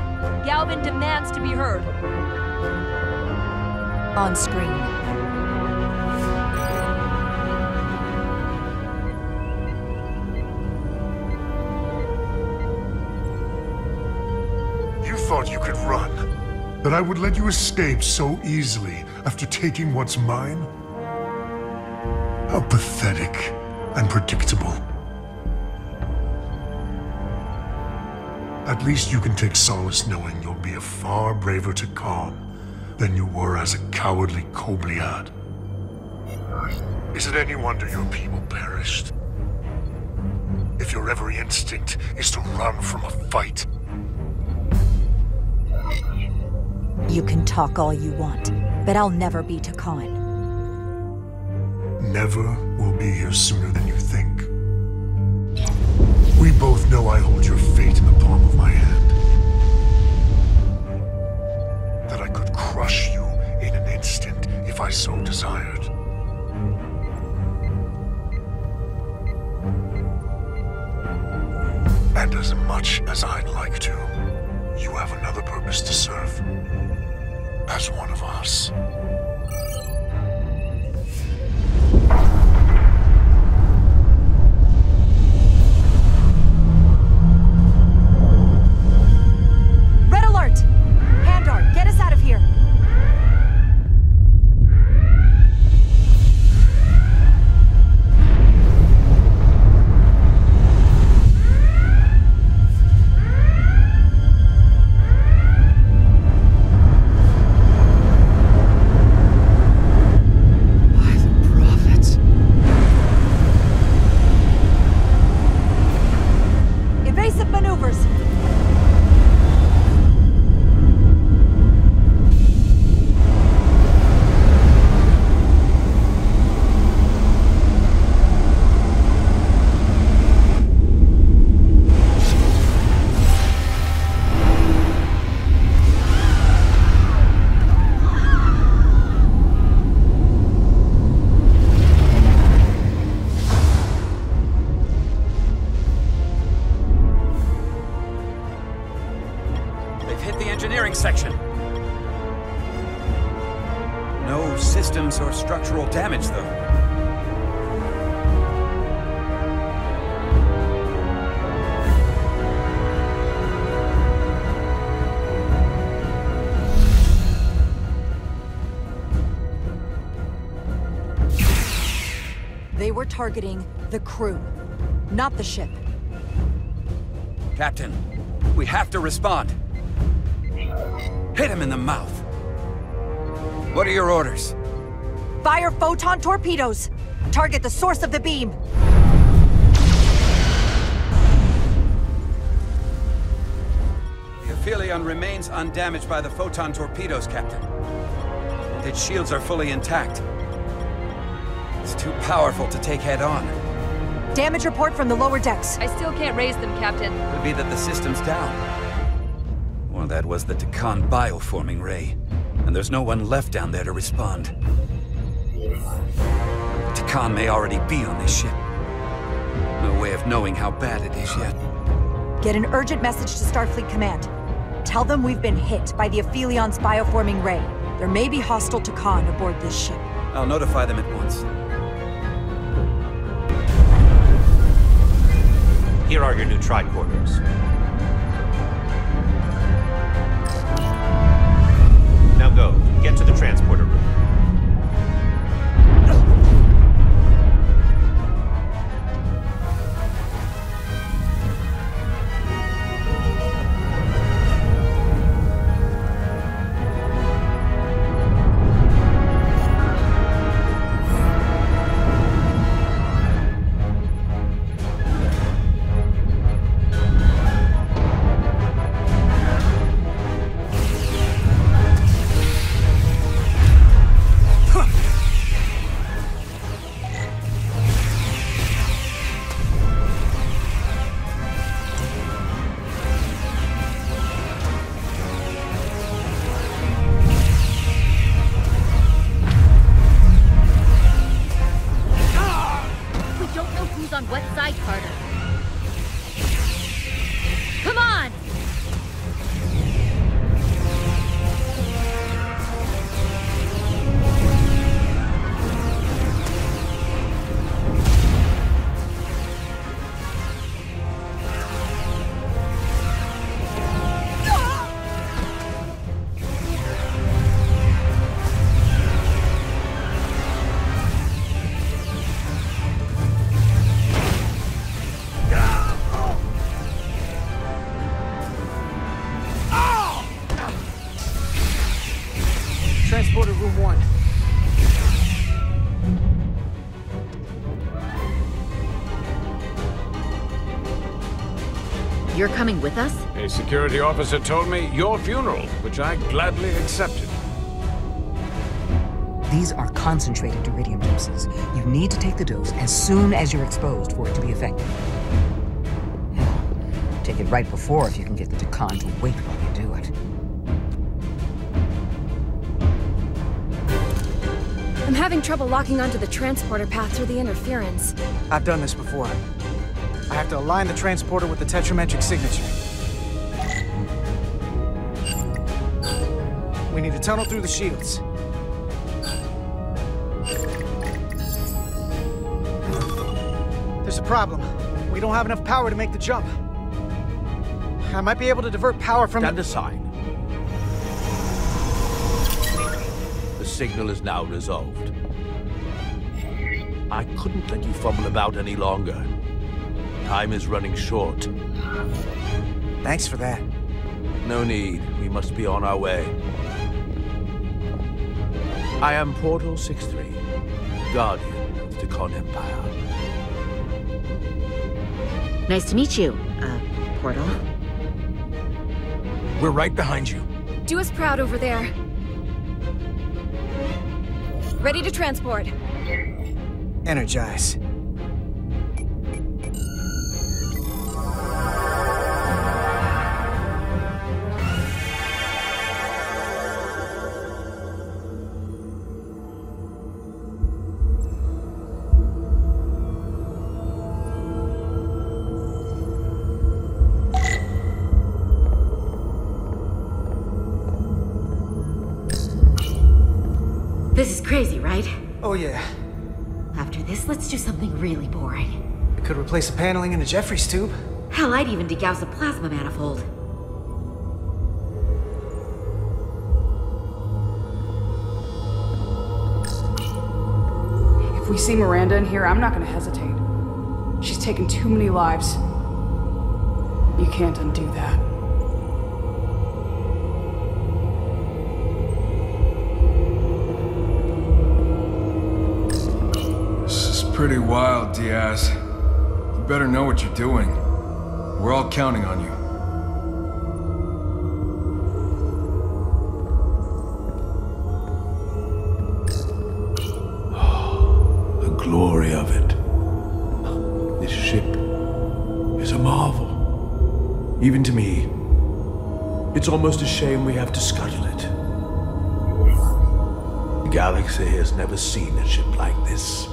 Galvin demands to be heard. On screen. thought you could run? That I would let you escape so easily after taking what's mine? How pathetic and predictable. At least you can take solace knowing you'll be a far braver Takan than you were as a cowardly Kobliad. Is it any wonder your people perished? If your every instinct is to run from a fight. You can talk all you want, but I'll never be Takan. Never will be here sooner than you think. We both know I hold your fate in the palm of my hand. That I could crush you in an instant if I so desired. And as much as I'd like to, you have another purpose to serve. As one of us. Red alert! Pandar, get us out of here! Section. No systems or structural damage, though. They were targeting the crew, not the ship. Captain, we have to respond. Hit him in the mouth. What are your orders? Fire photon torpedoes! Target the source of the beam! The Aphelion remains undamaged by the photon torpedoes, Captain. And its shields are fully intact. It's too powerful to take head-on. Damage report from the lower decks. I still can't raise them, Captain. Could be that the system's down. Or that was the Takan bioforming ray, and there's no one left down there to respond. Takan may already be on this ship. No way of knowing how bad it is yet. Get an urgent message to Starfleet Command. Tell them we've been hit by the Aphelion's bioforming ray. There may be hostile Takan aboard this ship. I'll notify them at once. Here are your new tricorders. Now go. Get to the transporter room. You're coming with us? A security officer told me your funeral, which I gladly accepted. These are concentrated iridium doses. You need to take the dose as soon as you're exposed for it to be effective. Hell, take it right before if you can get the Takan to wait while you do it. I'm having trouble locking onto the transporter path through the interference. I've done this before. I have to align the transporter with the tetrametric signature. We need to tunnel through the shields. There's a problem. We don't have enough power to make the jump. I might be able to divert power from— Stand aside. The signal is now resolved. I couldn't let you fumble about any longer. Time is running short. Thanks for that. No need. We must be on our way. I am Portal 6-3, Guardian of the Takan Empire. Nice to meet you, Portal. We're right behind you. Do us proud over there. Ready to transport. Energize. This is crazy, right? Oh yeah. After this, let's do something really boring. We could replace the paneling in the Jeffries tube. Hell, I'd even degauss a plasma manifold. If we see Miranda in here, I'm not gonna hesitate. She's taken too many lives. You can't undo that. Pretty wild, Diaz. You better know what you're doing. We're all counting on you. Oh, the glory of it. This ship is a marvel. Even to me. It's almost a shame we have to scuttle it. The galaxy has never seen a ship like this.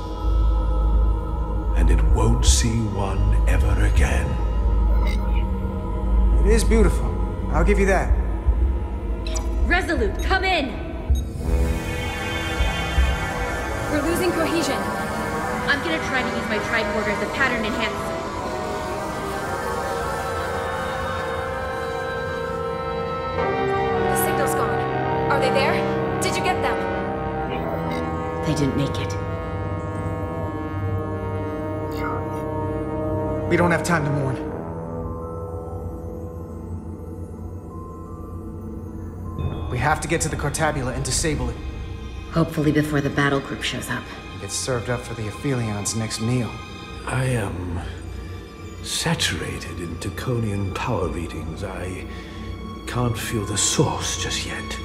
And it won't see one ever again. It is beautiful. I'll give you that. Resolute, come in! We're losing cohesion. I'm gonna try to use my tricorder as a pattern enhancer. The signal's gone. Are they there? Did you get them? They didn't make it. We don't have time to mourn. We have to get to the Cartabula and disable it. Hopefully before the battle group shows up. Get served up for the Aphelions' next meal. I am saturated in Taconian power readings. I can't feel the source just yet.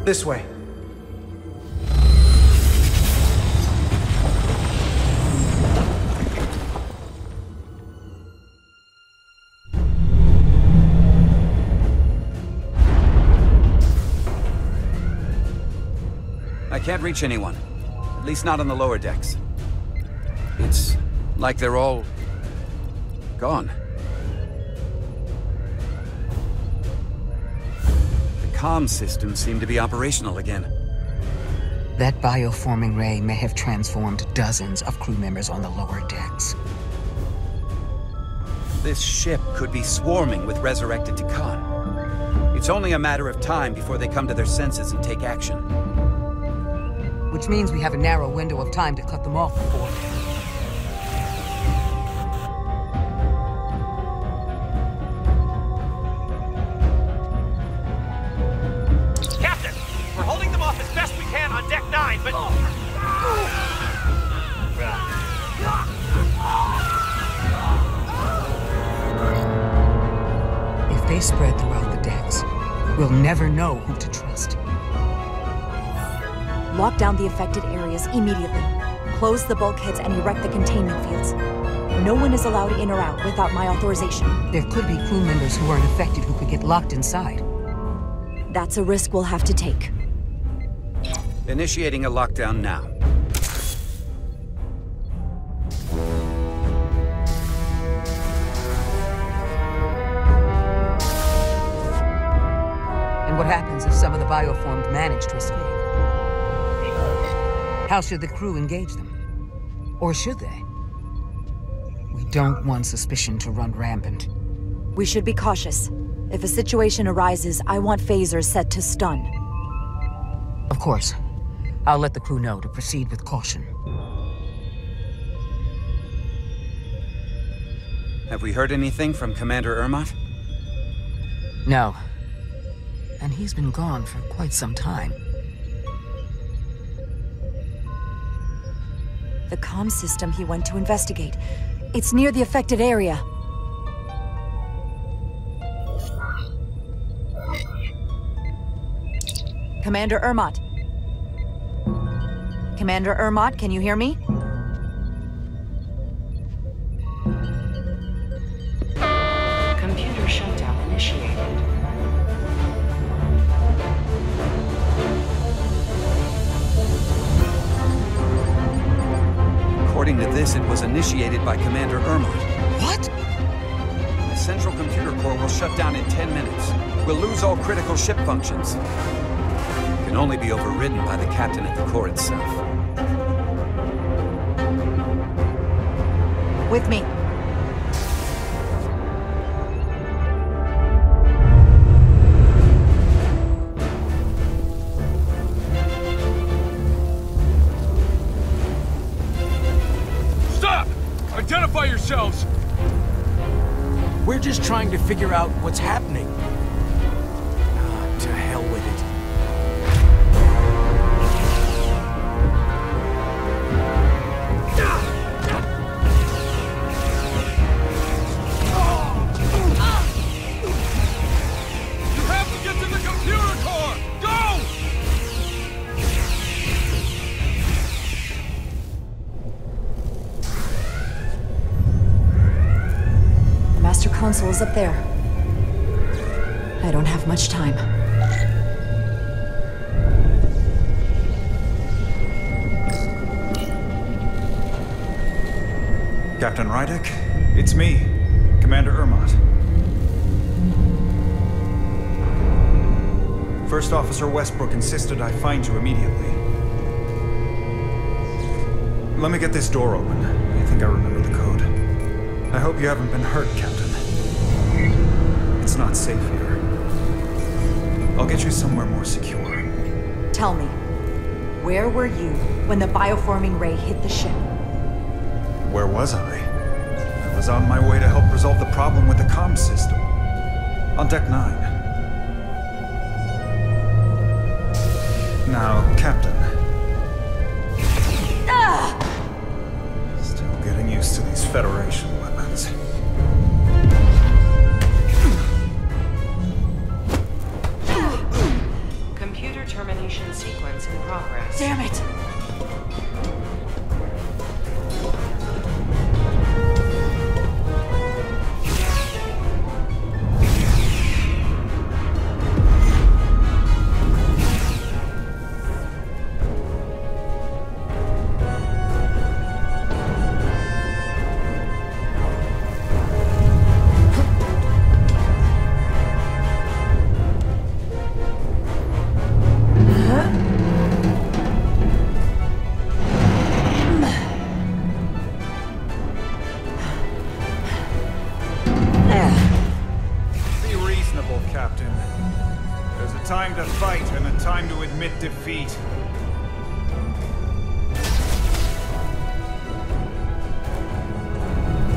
This way. I can't reach anyone. At least not on the lower decks. It's like they're all Gone. The comm systems seem to be operational again. That bioforming ray may have transformed dozens of crew members on the lower decks. This ship could be swarming with resurrected Takan. It's only a matter of time before they come to their senses and take action. Which means we have a narrow window of time to cut them off before... Captain! We're holding them off as best we can on Deck 9, but... If they spread throughout the decks, we'll never know who to trust. Lock down the affected areas immediately. Close the bulkheads and erect the containment fields. No one is allowed in or out without my authorization. There could be crew members who aren't affected who could get locked inside. That's a risk we'll have to take. Initiating a lockdown now. And what happens if some of the bioformed manage to escape? How should the crew engage them? Or should they? We don't want suspicion to run rampant. We should be cautious. If a situation arises, I want phasers set to stun. Of course. I'll let the crew know to proceed with caution. Have we heard anything from Commander Ermot? No. And he's been gone for quite some time. The comm system he went to investigate. It's near the affected area. Commander Ermot. Commander Ermot, can you hear me? Computer shutdown initiated. According to this, it was initiated by Commander Ermot. What? The central computer core will shut down in 10 minutes. We'll lose all critical ship functions. It can only be overridden by the captain at the core itself. With me. Stop! Identify yourselves! We're just trying to figure out what's happening. To hell with it. You have to get to the computer core! Go! The master console is up there. I don't have much time. Captain Rydick, it's me, Commander Ermot. First Officer Westbrook insisted I find you immediately. Let me get this door open. I think I remember the code. I hope you haven't been hurt, Captain. It's not safe here. I'll get you somewhere more secure. Tell me, where were you when the bioforming ray hit the ship? Where was I? I was on my way to help resolve the problem with the comm system. On Deck 9. Now, Captain. Still getting used to these Federation weapons. Computer termination sequence in progress. Damn it! careful, Captain. There's a time to fight and a time to admit defeat.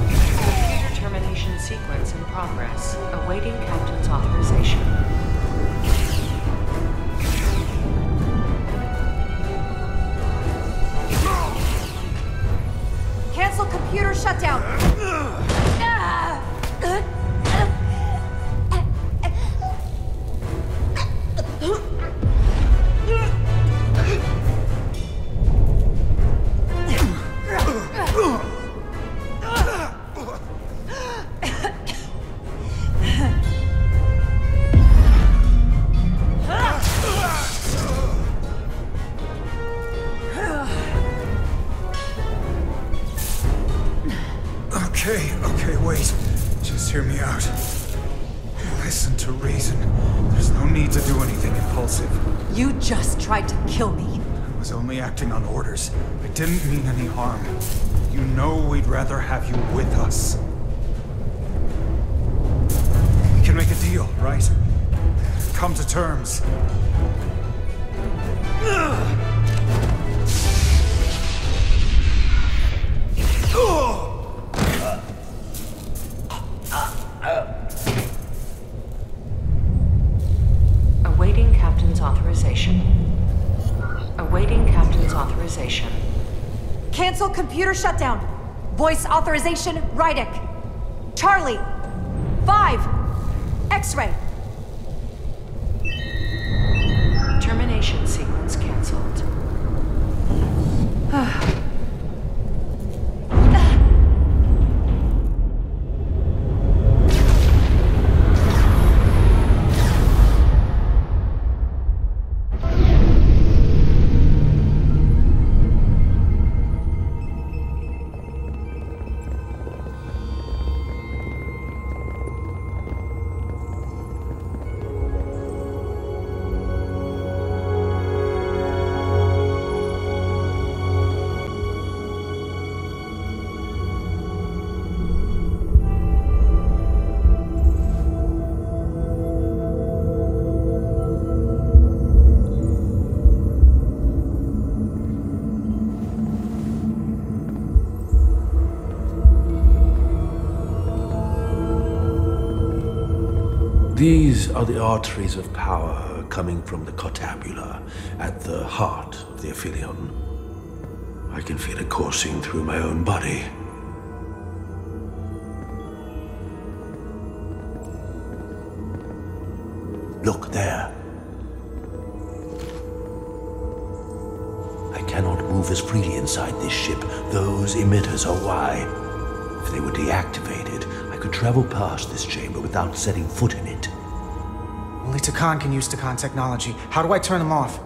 Computer termination sequence in progress. Awaiting Captain's authorization. Cancel computer shutdown! Okay, wait. Just hear me out. Listen to reason. There's no need to do anything impulsive. You just tried to kill me. I was only acting on orders. I didn't mean any harm. You know we'd rather have you with us. We can make a deal, right? Come to terms. Awaiting Captain's authorization. Awaiting Captain's authorization. Cancel computer shutdown. Voice authorization, Rydick. Charlie. 5. X-ray. Termination sequence cancelled. These are the arteries of power coming from the cortabula at the heart of the Aphelion. I can feel it coursing through my own body. Look there. I cannot move as freely inside this ship. Those emitters are why. If they were deactivated, I could travel past this chamber without setting foot in it. Only Takan can use Takan technology. How do I turn them off?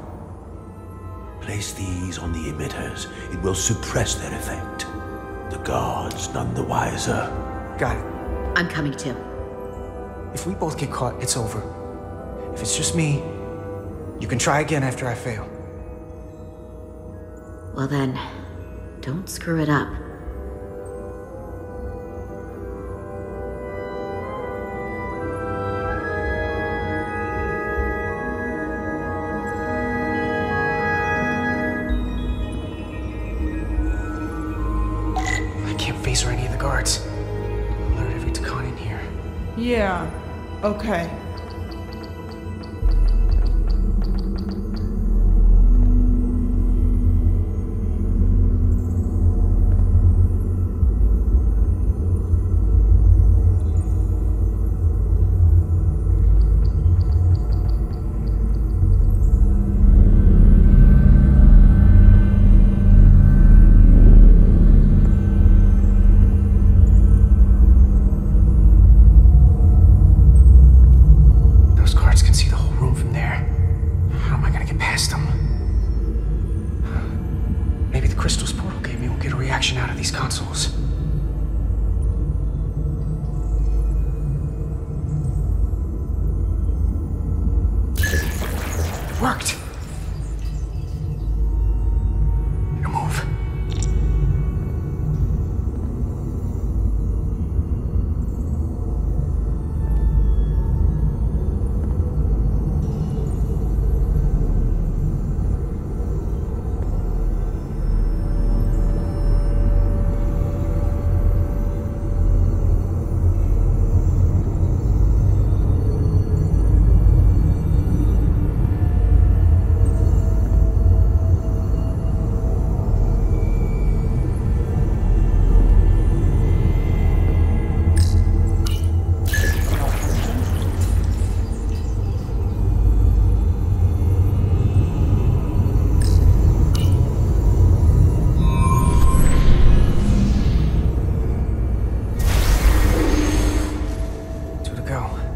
Place these on the emitters. It will suppress their effect. The guards none the wiser. Got it. I'm coming too. If we both get caught, it's over. If it's just me, you can try again after I fail. Well then, don't screw it up. Or any of the guards. I'll alert every Takan in here. Yeah, okay. Out of these consoles. Worked. Now move. go.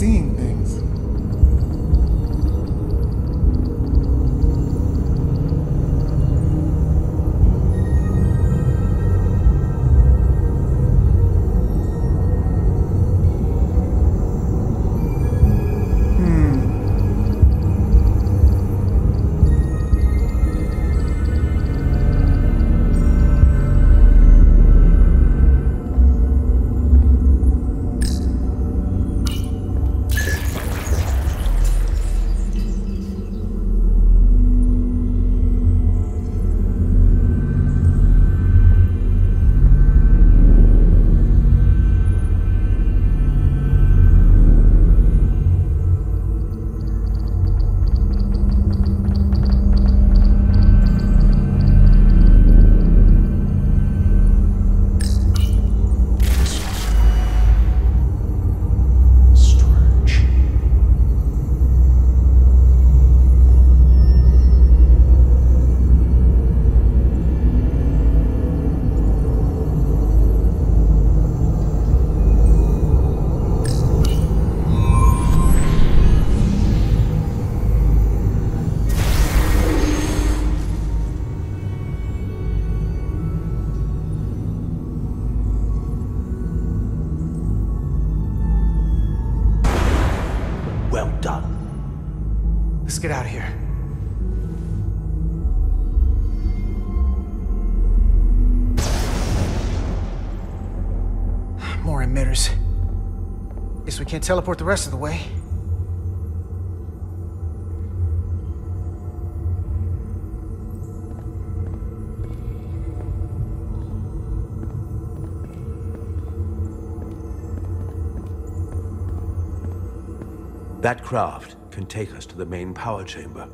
seeing things. Let's get out of here. More emitters. Guess we can't teleport the rest of the way. That craft can take us to the main power chamber.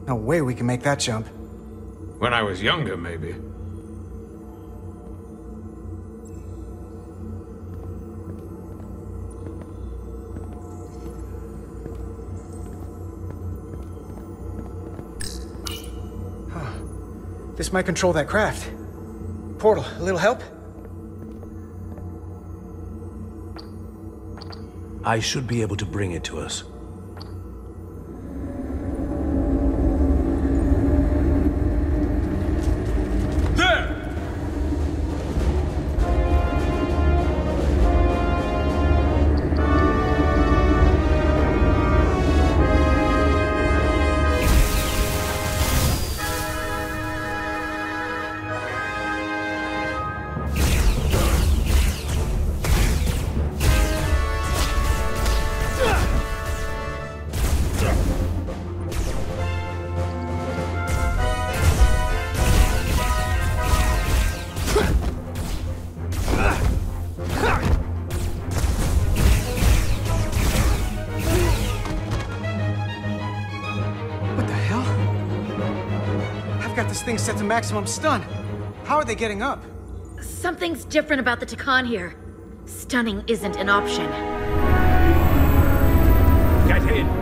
No way we can make that jump. When I was younger, maybe. This might control that craft. Portal, a little help? I should be able to bring it to us. There! This thing's set to maximum stun. How are they getting up? Something's different about the Takan here. Stunning isn't an option. Get in!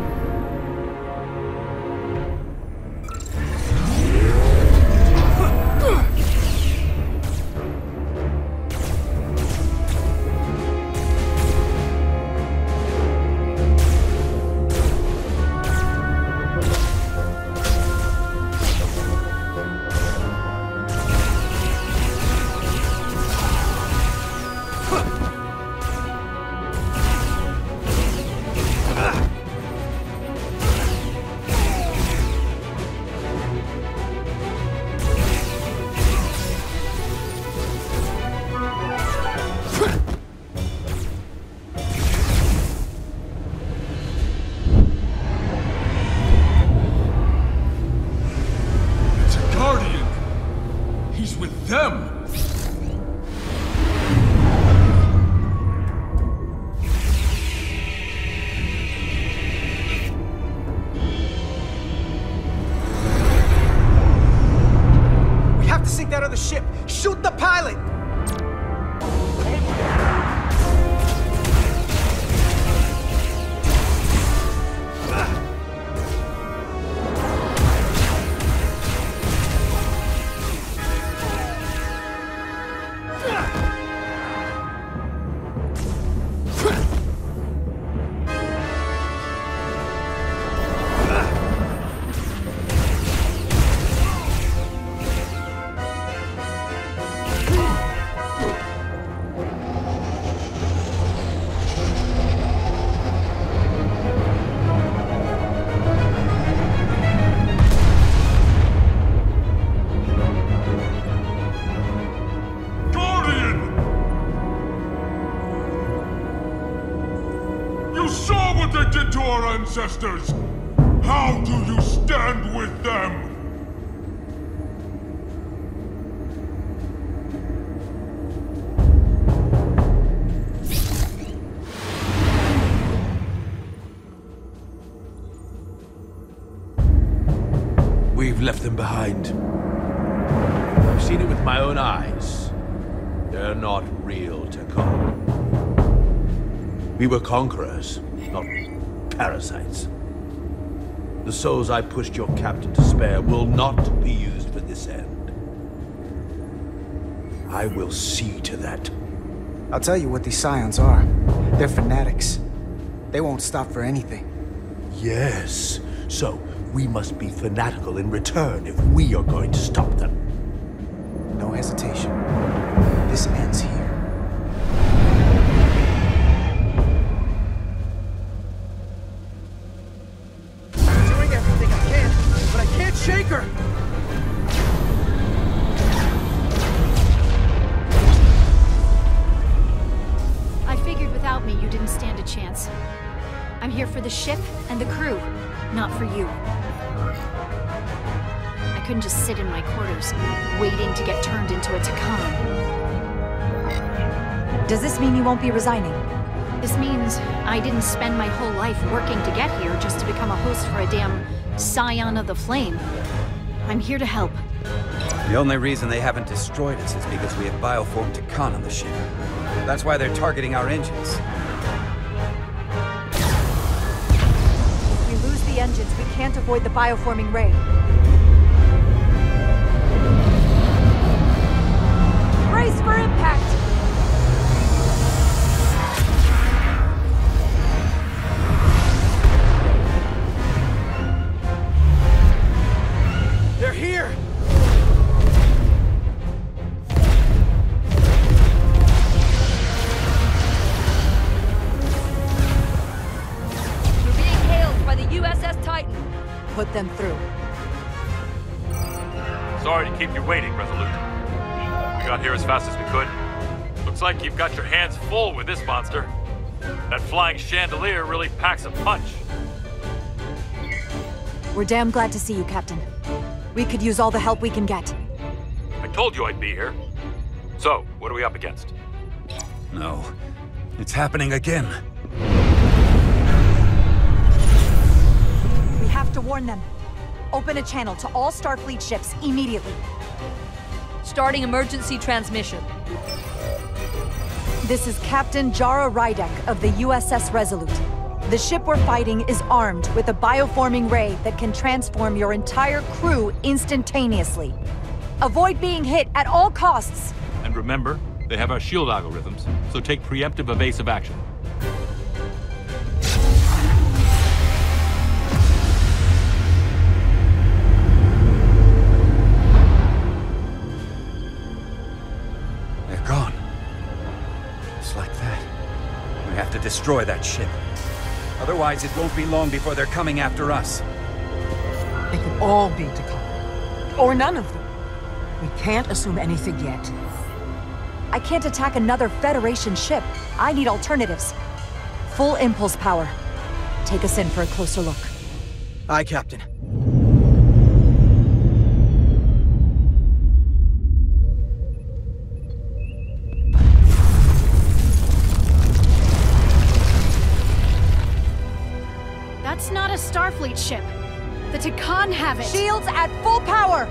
Out of the ship! Shoot the pilot! Ancestors! How do you stand with them? We've left them behind. I've seen it with my own eyes. They're not real, Takan. We were conquerors, not parasites. The souls I pushed your captain to spare will not be used for this end. I will see to that. I'll tell you what these Scions are. They're fanatics. They won't stop for anything. Yes, so we must be fanatical in return if we are going to stop them. No hesitation. This ends here. I'm here for the ship and the crew, not for you. I couldn't just sit in my quarters, waiting to get turned into a Takan. Does this mean you won't be resigning? This means I didn't spend my whole life working to get here just to become a host for a damn Scion of the Flame. I'm here to help. The only reason they haven't destroyed us is because we have bioformed Takan on the ship. That's why they're targeting our engines. If we lose the engines, we can't avoid the bioforming ray. Brace for impact! They're here! You're being hailed by the USS Titan. Put them through. Sorry to keep you waiting, Resolute. We got here as fast as we could. Looks like you've got your hands full with this monster. That flying chandelier really packs a punch. We're damn glad to see you, Captain. We could use all the help we can get. I told you I'd be here. So, what are we up against? No. It's happening again. We have to warn them. Open a channel to all Starfleet ships immediately. Starting emergency transmission. This is Captain Jara Rydek of the USS Resolute. The ship we're fighting is armed with a bioforming ray that can transform your entire crew instantaneously. Avoid being hit at all costs. And remember, they have our shield algorithms, so take preemptive evasive action. They're gone. Just like that. We have to destroy that ship. Otherwise, it won't be long before they're coming after us. They could all be Takan. Or none of them. We can't assume anything yet. I can't attack another Federation ship. I need alternatives. Full impulse power. Take us in for a closer look. Aye, Captain. That's not a Starfleet ship. The Takan have it. Shields at full power!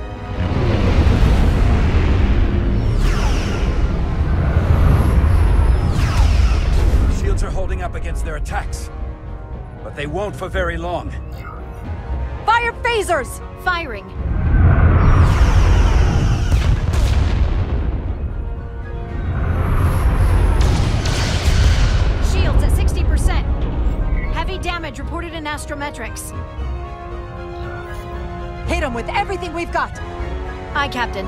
Shields are holding up against their attacks. But they won't for very long. Fire phasers! Firing. Shields at 60%. Heavy damage reported in astrometrics. Hit them with everything we've got. Aye, Captain.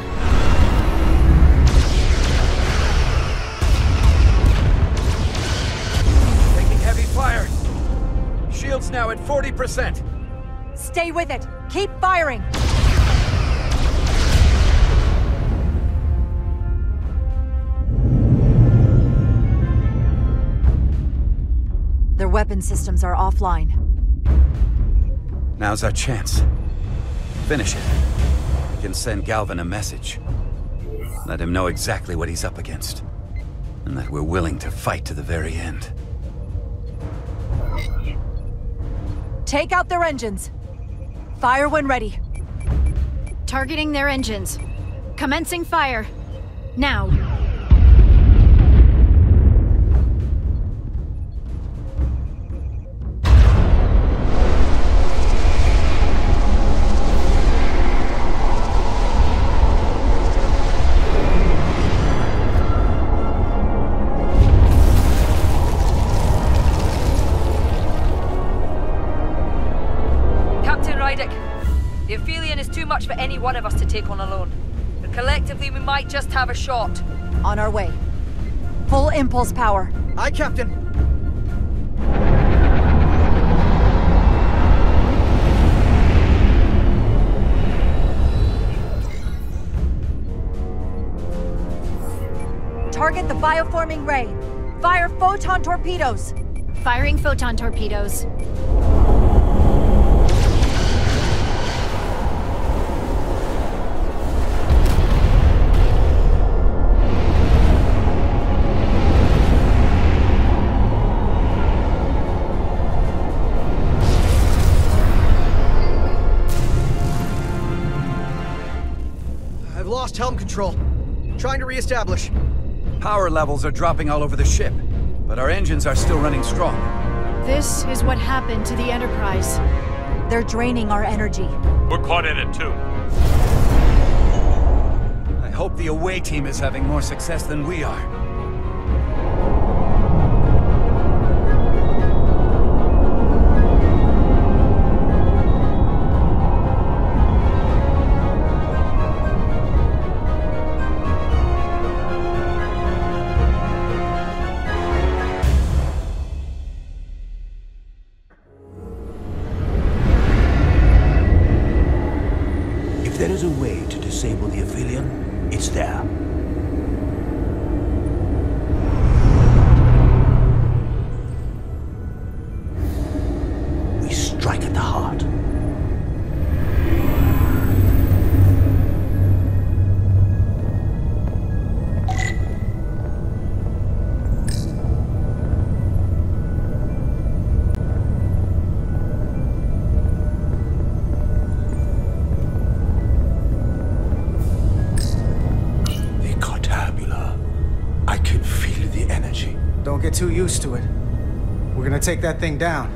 Taking heavy fire. Shields now at 40%. Stay with it. Keep firing. Their weapon systems are offline. Now's our chance. Finish it. We can send Galvin a message. Let him know exactly what he's up against. And that we're willing to fight to the very end. Take out their engines. Fire when ready. Targeting their engines. Commencing fire. Now. The Aphelion is too much for any one of us to take on alone. But collectively, we might just have a shot. On our way. Full impulse power. Aye, Captain. Target the bioforming ray. Fire photon torpedoes. Firing photon torpedoes. I've lost helm control. Trying to reestablish. Power levels are dropping all over the ship, but our engines are still running strong. This is what happened to the Enterprise. They're draining our energy. We're caught in it too. I hope the away team is having more success than we are. If there is a way to disable the Aphelion, it's there. We strike at the heart. Don't get too used to it. We're gonna take that thing down.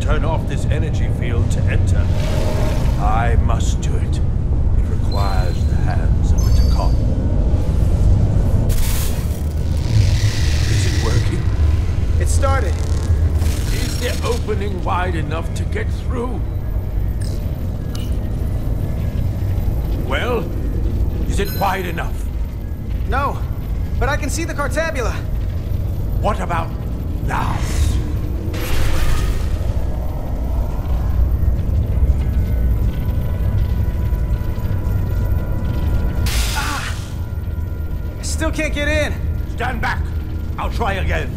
Turn off this energy field to enter. I must do it. It requires the hands of a Takan. Is it working? It started. Is the opening wide enough to get through? Well, is it wide enough? No, but I can see the Cartabula. What about now? Still can't get in. Stand back. I'll try again.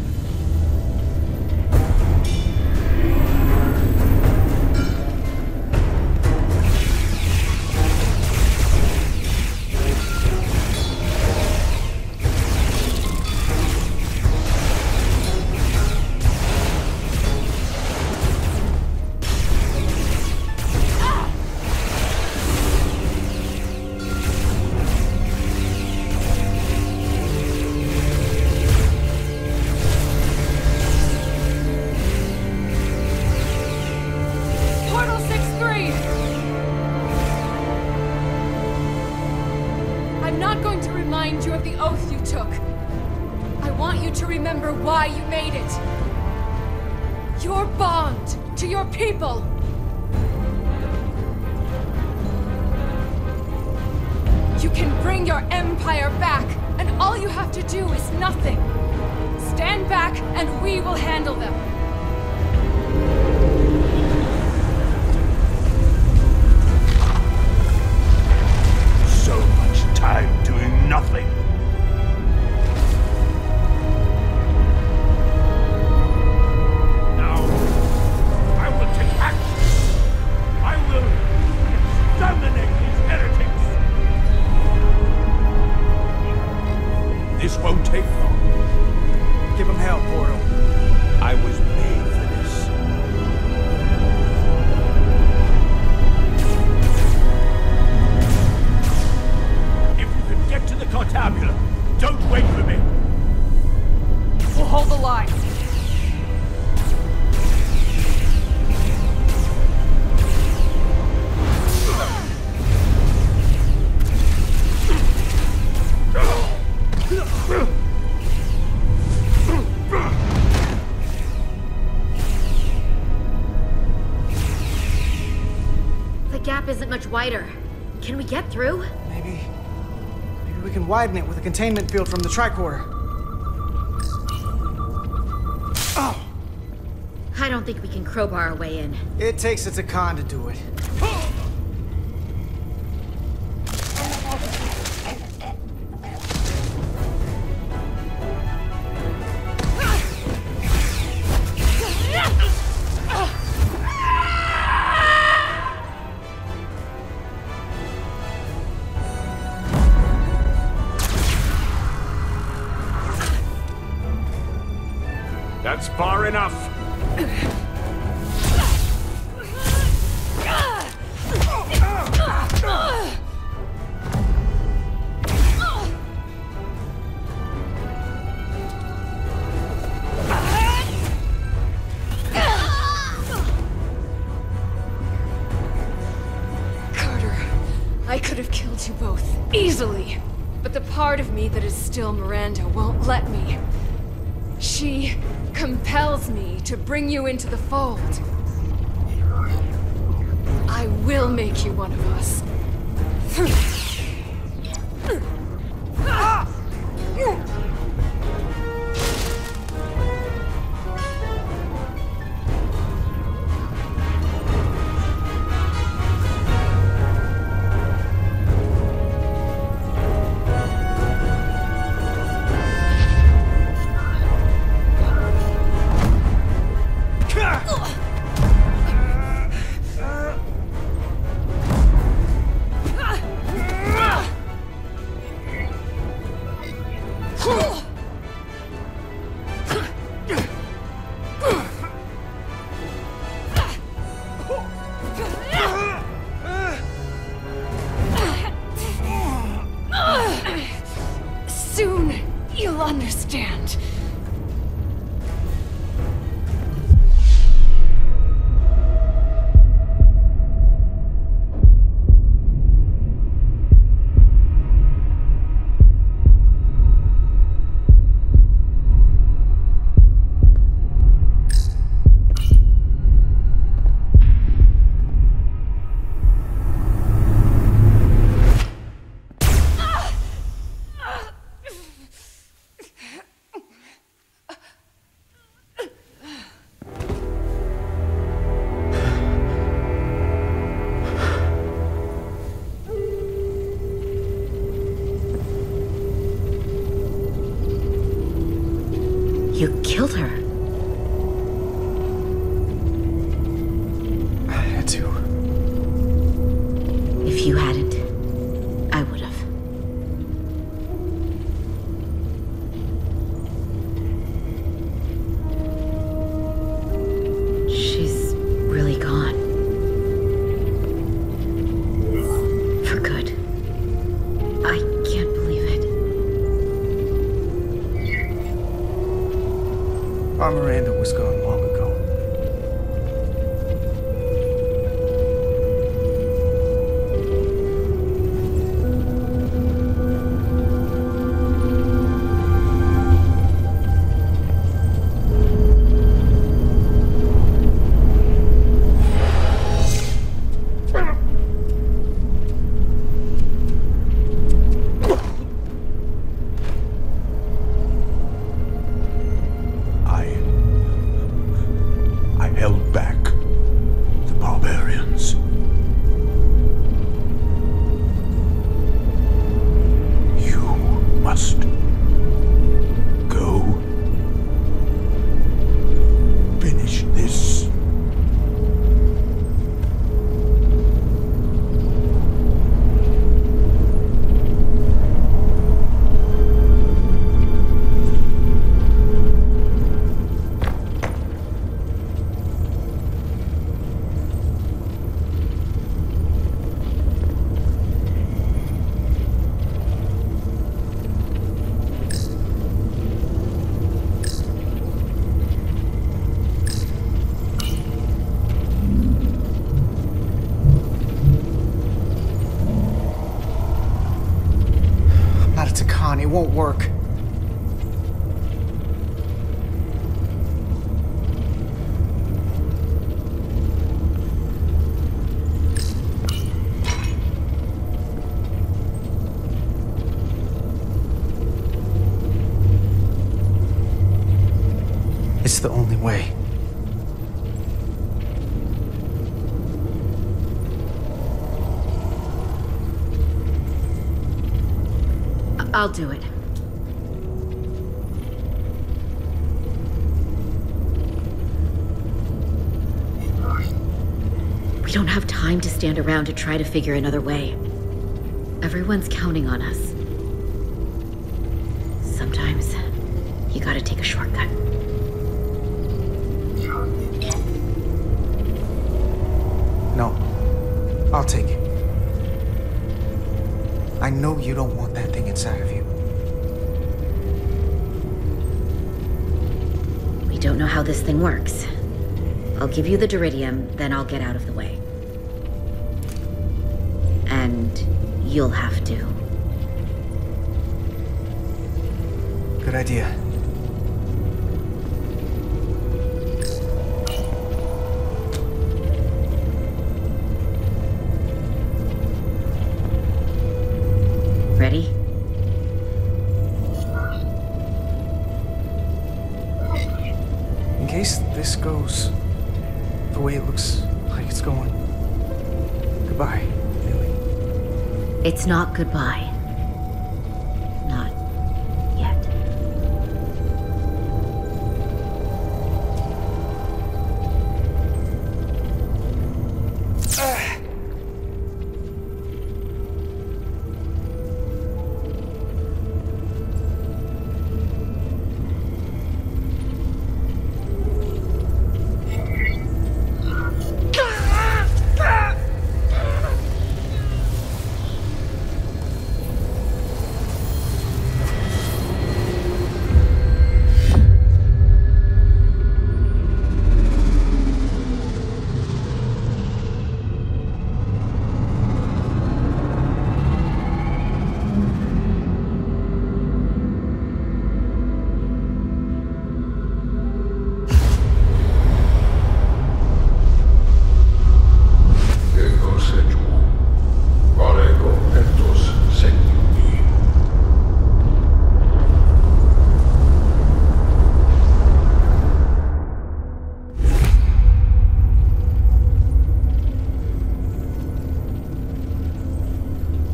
Why you made it. Your bond to your people. You can bring your empire back, and all you have to do is nothing. Stand back, and we will handle them. So much time doing nothing. This won't take long. Give him hell, Portal. I was gap isn't much wider. Can we get through? Maybe we can widen it with a containment field from the tricorder. Oh! I don't think we can crowbar our way in. It takes a Takan to do it. That's far enough. Carter, I could have killed you both, easily. But the part of me that is still Miranda won't let me. She compels me to bring you into the fold. I will make you one of us. Soon, you'll understand. You killed her. I had to. If you hadn't, I would have. She's really gone. For good. I can't believe it. Our Miranda was gone long ago. I held back the barbarians. You must go. Finish this. Not a Takan, it won't work. I'll do it. We don't have time to stand around to try to figure another way. Everyone's counting on us. Sometimes, you gotta take a shortcut. No. I'll take it. I know you don't want that thing inside of you. We don't know how this thing works. I'll give you the Duridium, then I'll get out of the way. And you'll have to. Good idea. Ready? In case this goes the way it looks like it's going, goodbye, Lily. It's not goodbye. Not yet.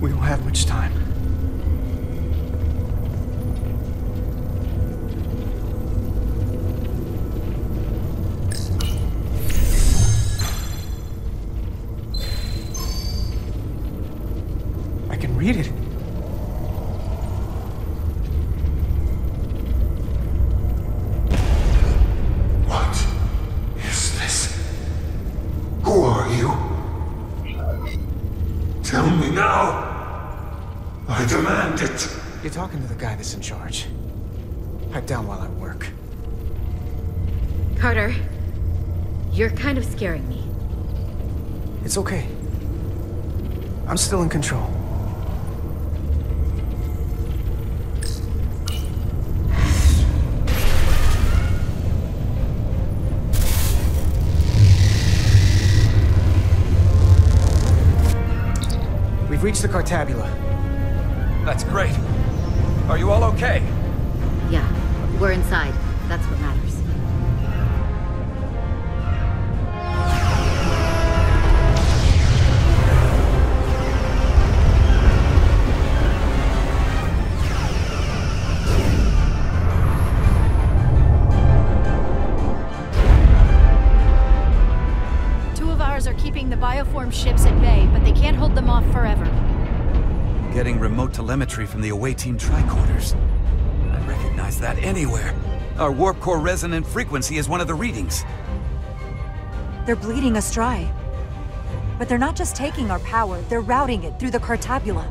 We don't have much time. I can read it. What is this? Who are you? Tell me now! I demand it! You're talking to the guy that's in charge. Pipe down while I work. Carter, you're kind of scaring me. It's okay. I'm still in control. We've reached the Cartabula. That's great. Are you all okay? Yeah, we're inside. That's what matters. Two of ours are keeping the bioform ships at bay, but they can't hold them off forever. Getting remote telemetry from the away team tricorders. I recognize that anywhere. Our warp core resonant frequency is one of the readings. They're bleeding us dry. But they're not just taking our power, they're routing it through the Cartabula.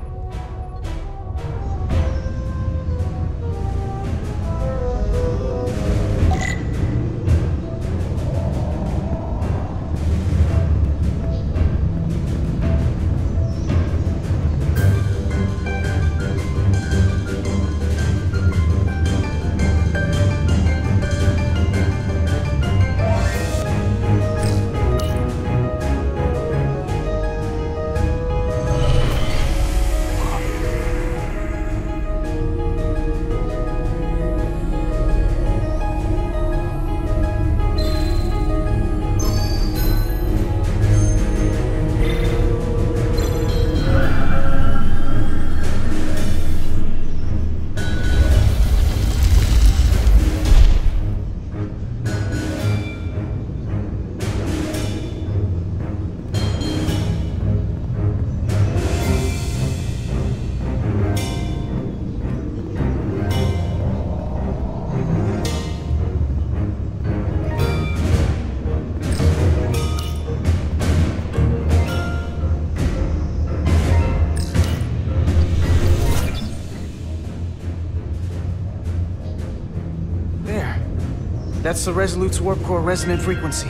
That's the Resolute's warp core resonant frequency.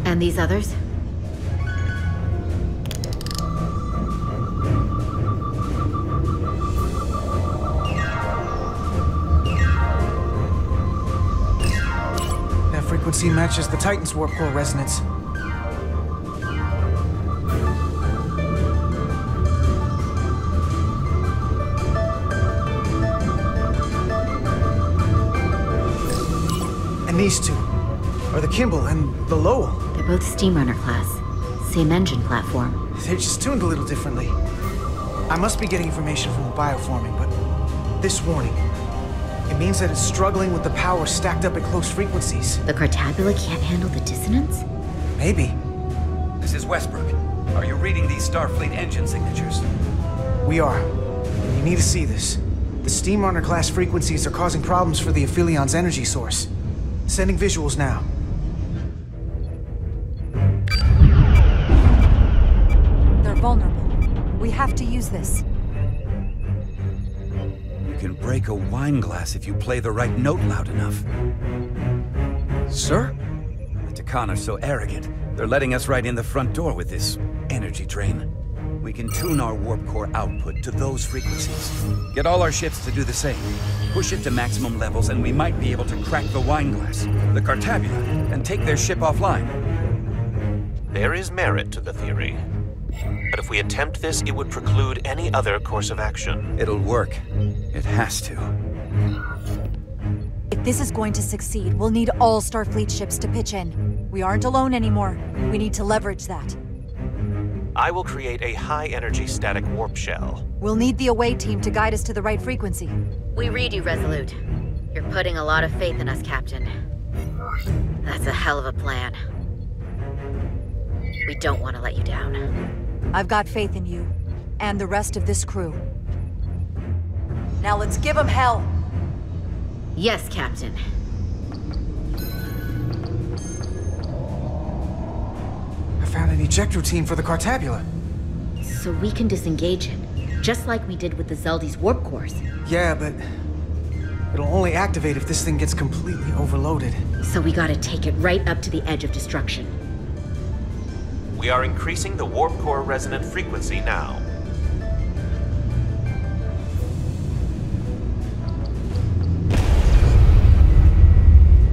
And these others? That frequency matches the Titan's warp core resonance. And these two are the Kimball and the Lowell. They're both Steamrunner class. Same engine platform. They're just tuned a little differently. I must be getting information from the bioforming, but this warning, it means that it's struggling with the power stacked up at close frequencies. The Cartabula can't handle the dissonance? Maybe. This is Westbrook. Are you reading these Starfleet engine signatures? We are. You need to see this. The Steamrunner class frequencies are causing problems for the Aphilion's energy source. Sending visuals now. They're vulnerable. We have to use this. You can break a wine glass if you play the right note loud enough. Sir? The Takan are so arrogant. They're letting us right in the front door with this energy drain. We can tune our warp core output to those frequencies. Get all our ships to do the same. Push it to maximum levels and we might be able to crack the wine glass, the Cartabula, and take their ship offline. There is merit to the theory. But if we attempt this, it would preclude any other course of action. It'll work. It has to. If this is going to succeed, we'll need all Starfleet ships to pitch in. We aren't alone anymore. We need to leverage that. I will create a high-energy static warp shell. We'll need the away team to guide us to the right frequency. We read you, Resolute. You're putting a lot of faith in us, Captain. That's a hell of a plan. We don't want to let you down. I've got faith in you, and the rest of this crew. Now let's give them hell! Yes, Captain. I found an eject routine for the Cartabula. So we can disengage it, just like we did with the Zeldy's warp cores. Yeah, but it'll only activate if this thing gets completely overloaded. So we gotta take it right up to the edge of destruction. We are increasing the warp core resonant frequency now.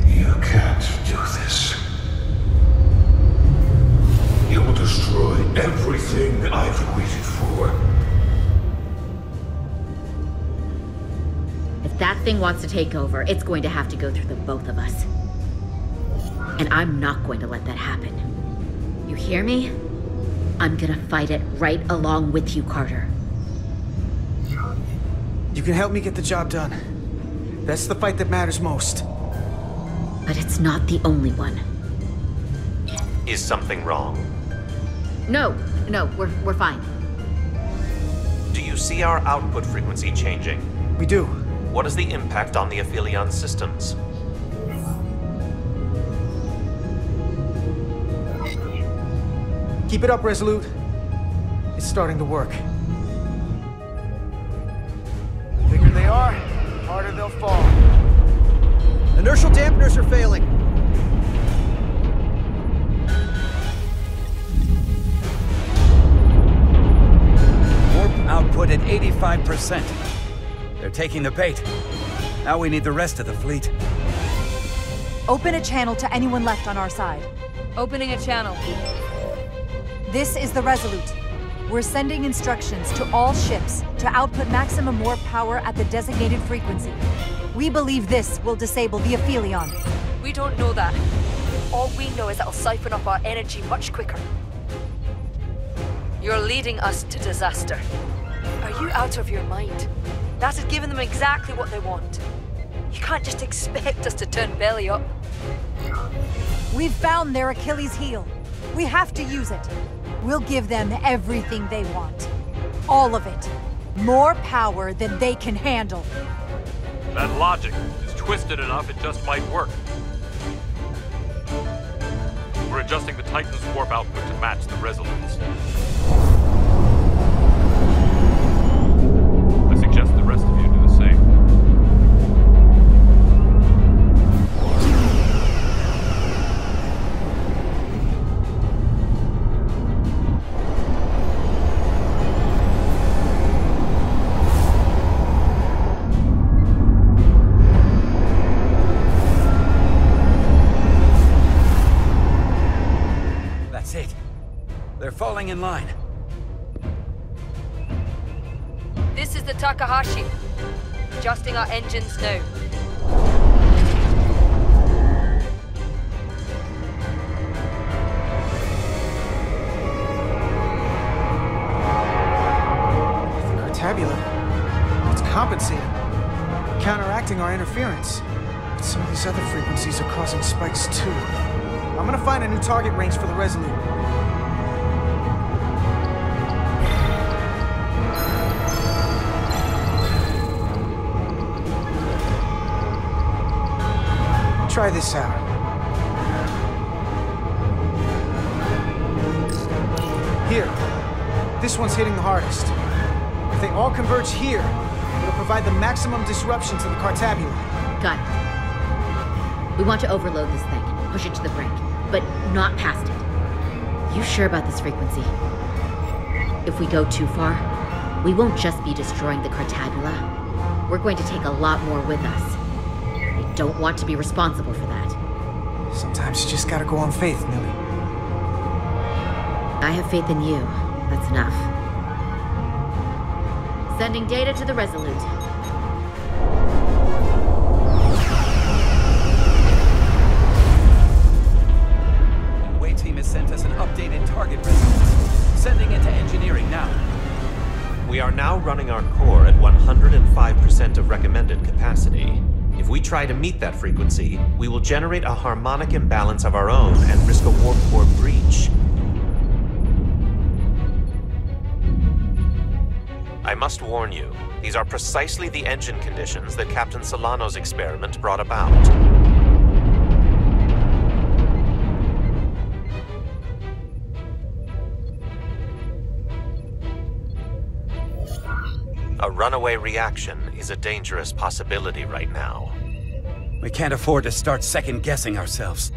You can't do this. You'll destroy everything I've waited for. If that thing wants to take over, it's going to have to go through the both of us. And I'm not going to let that happen. You hear me? I'm gonna fight it right along with you, Carter. You can help me get the job done. That's the fight that matters most. But it's not the only one. Is something wrong? No, we're fine. Do you see our output frequency changing? We do. What is the impact on the Aphelion systems? Keep it up, Resolute. It's starting to work. The bigger they are, the harder they'll fall. Inertial dampeners are failing. Warp output at 85%. They're taking the bait. Now we need the rest of the fleet. Open a channel to anyone left on our side. Opening a channel. This is the Resolute. We're sending instructions to all ships to output maximum warp power at the designated frequency. We believe this will disable the Aphelion. We don't know that. All we know is it'll siphon up our energy much quicker. You're leading us to disaster. Are you out of your mind? That has given them exactly what they want. You can't just expect us to turn belly up. We've found their Achilles heel. We have to use it. We'll give them everything they want. All of it. More power than they can handle. That logic is twisted enough it just might work. We're adjusting the Titan's warp output to match the Resolute's. I suggest the rest of you do the same. That's it. They're falling in line. This is the Takahashi. Adjusting our engines now. The Cartabula. It's compensating. Counteracting our interference. But some of these other frequencies are causing spikes too. I'm gonna find a new target range for the Resolute. Try this out. Here. This one's hitting the hardest. If they all converge here, it'll provide the maximum disruption to the Cartabula. Got it. We want to overload this thing, push it to the brink, but not past it. You sure about this frequency? If we go too far, we won't just be destroying the Cartabula. We're going to take a lot more with us. I don't want to be responsible for that. Sometimes you just gotta go on faith, Millie. I have faith in you. That's enough. Sending data to the Resolute. The Way team has sent us an updated target Resolute. Sending it to engineering now. We are now running our core at 105% of recommended capacity. If we try to meet that frequency, we will generate a harmonic imbalance of our own and risk a warp core breach. I must warn you, these are precisely the engine conditions that Captain Solano's experiment brought about. A runaway reaction is a dangerous possibility right now. We can't afford to start second-guessing ourselves.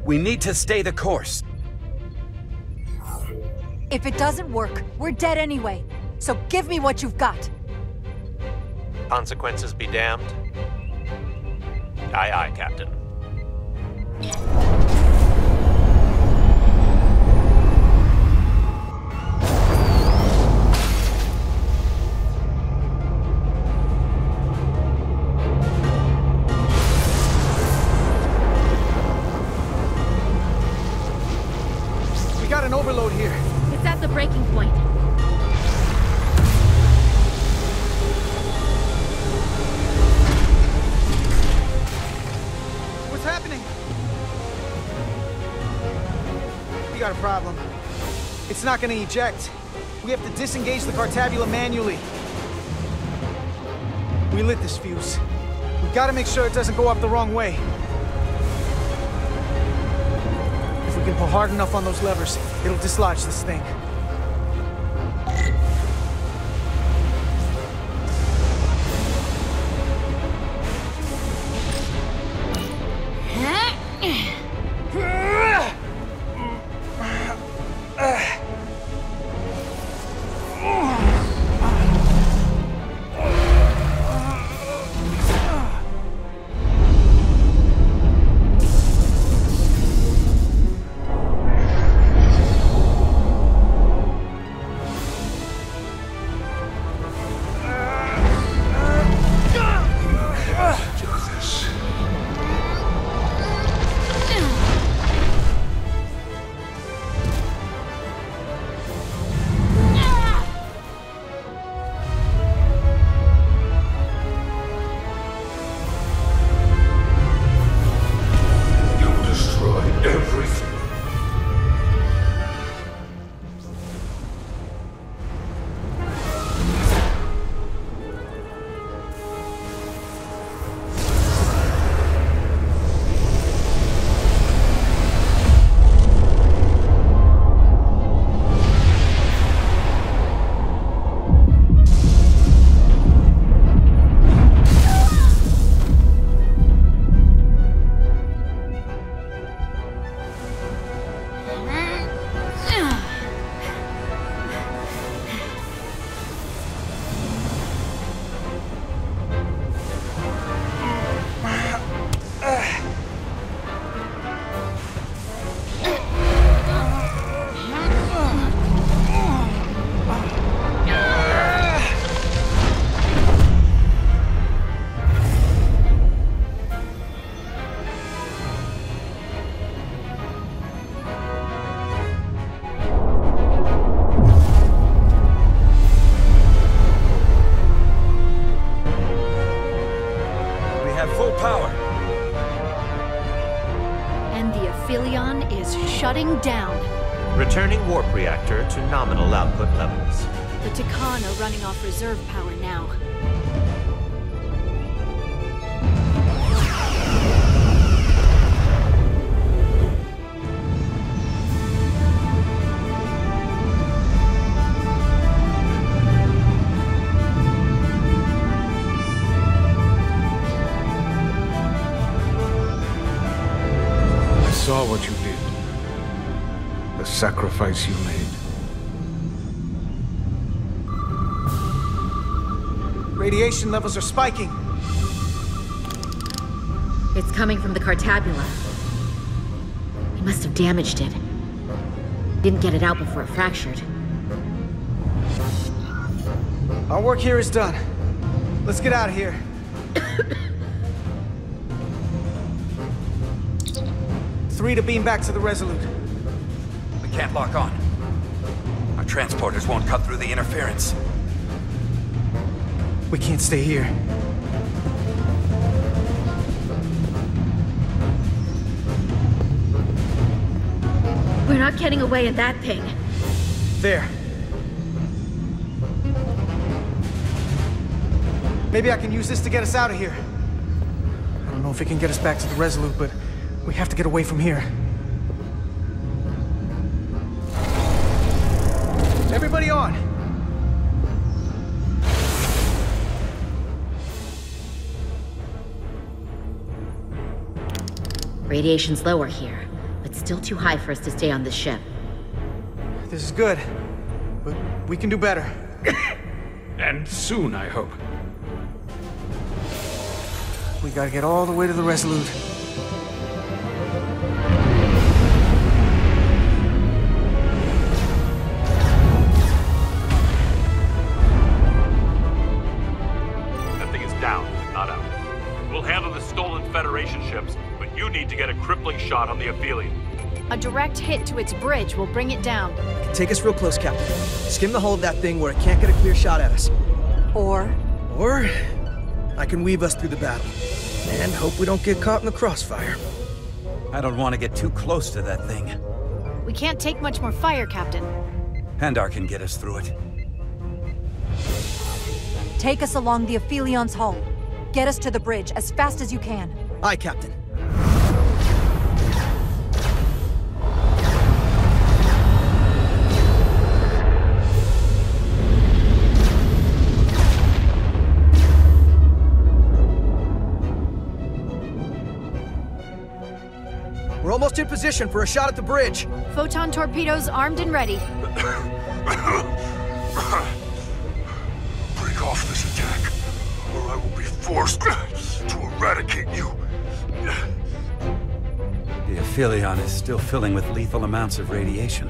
We need to stay the course. If it doesn't work, we're dead anyway. So give me what you've got. Consequences be damned. Aye, aye, Captain. We got an overload here. It's at the breaking point. What's happening? We got a problem. It's not gonna eject. We have to disengage the Cartabula manually. We lit this fuse. We gotta make sure it doesn't go off the wrong way. If we can pull hard enough on those levers, it'll dislodge this thing. down. Returning warp reactor to nominal output levels. The Takan are running off reserve power now. I saw what you did. The sacrifice you made. Radiation levels are spiking. It's coming from the Cartabula. He must have damaged it. Didn't get it out before it fractured. Our work here is done. Let's get out of here. 3 to beam back to the Resolute. We can't lock on. Our transporters won't cut through the interference. We can't stay here. We're not getting away in that thing. There. Maybe I can use this to get us out of here. I don't know if it can get us back to the Resolute, but we have to get away from here. Everybody on! Radiation's lower here, but still too high for us to stay on this ship. This is good, but we can do better. And soon, I hope. We gotta get all the way to the Resolute. That thing is down, not out. We'll handle the stolen Federation ships, but you need to get a crippling shot on the Aphelion. A direct hit to its bridge will bring it down. Take us real close, Captain. Skim the hull of that thing where it can't get a clear shot at us. Or I can weave us through the battle. And hope we don't get caught in the crossfire. I don't want to get too close to that thing. We can't take much more fire, Captain. Handar can get us through it. take us along the Aphelion's hull. Get us to the bridge as fast as you can. Aye, Captain. We're almost in position for a shot at the bridge. Photon torpedoes armed and ready. Break off this attack, or I will be forced to eradicate you. The Aphelion is still filling with lethal amounts of radiation,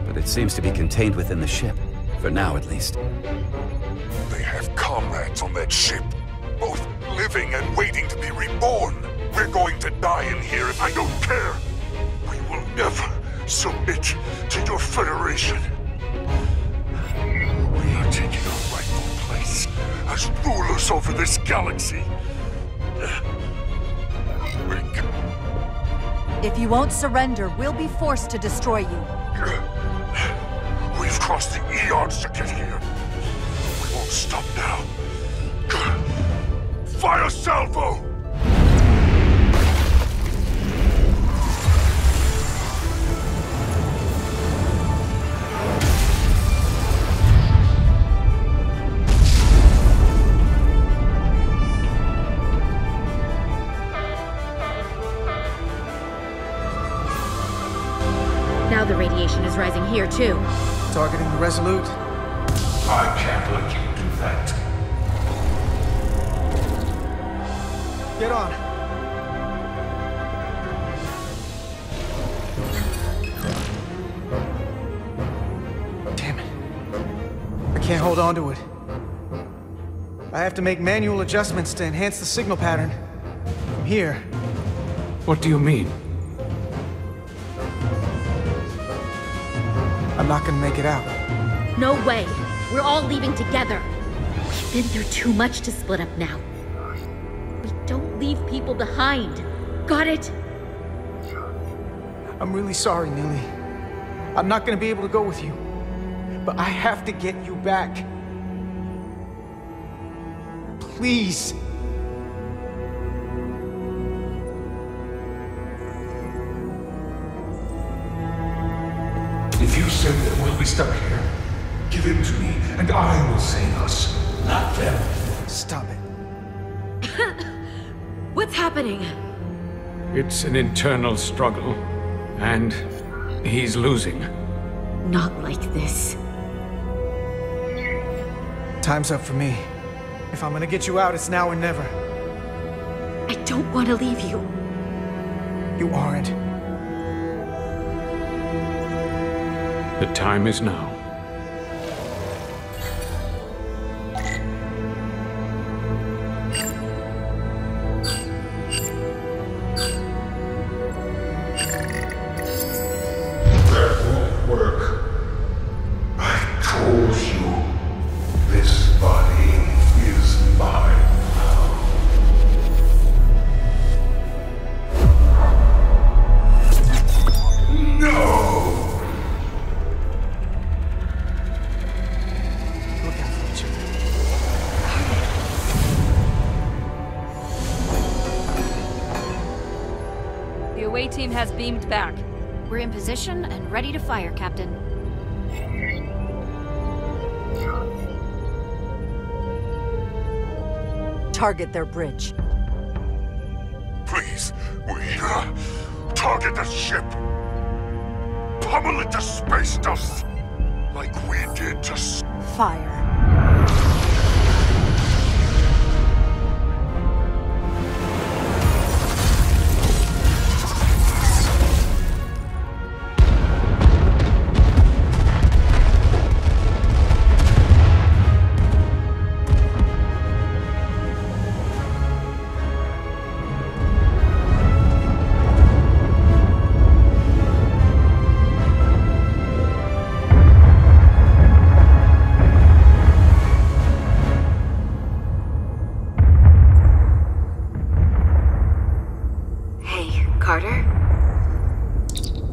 but it seems to be contained within the ship, for now at least. They have comrades on that ship, both living and waiting to be reborn. We're going to die in here if I don't care. We will never submit to your Federation. We are taking our rightful place as rulers over this galaxy. If you won't surrender, we'll be forced to destroy you. We've crossed the eons to get here. We won't stop now. Fire salvo! Now the radiation is rising here, too. Targeting the Resolute. I can't let you do that. Get on. Damn it. I can't hold on to it. I have to make manual adjustments to enhance the signal pattern. From here. What do you mean? I'm not gonna make it out. No way. We're all leaving together. We've been through too much to split up now. We don't leave people behind. Got it? I'm really sorry, Millie. I'm not gonna be able to go with you. But I have to get you back. Please. If you said that we'll be stuck here, give him to me, and I will save us, not them. Stop it. What's happening? It's an internal struggle, and he's losing. Not like this. Time's up for me. If I'm gonna get you out, it's now or never. I don't want to leave you. You aren't. The time is now. That won't work. I told you, this body is mine now. No! The away team has beamed back. We're in position and ready to fire, Captain. Target their bridge. Please, we target the ship. Pummel it to space dust, like we did to Fire.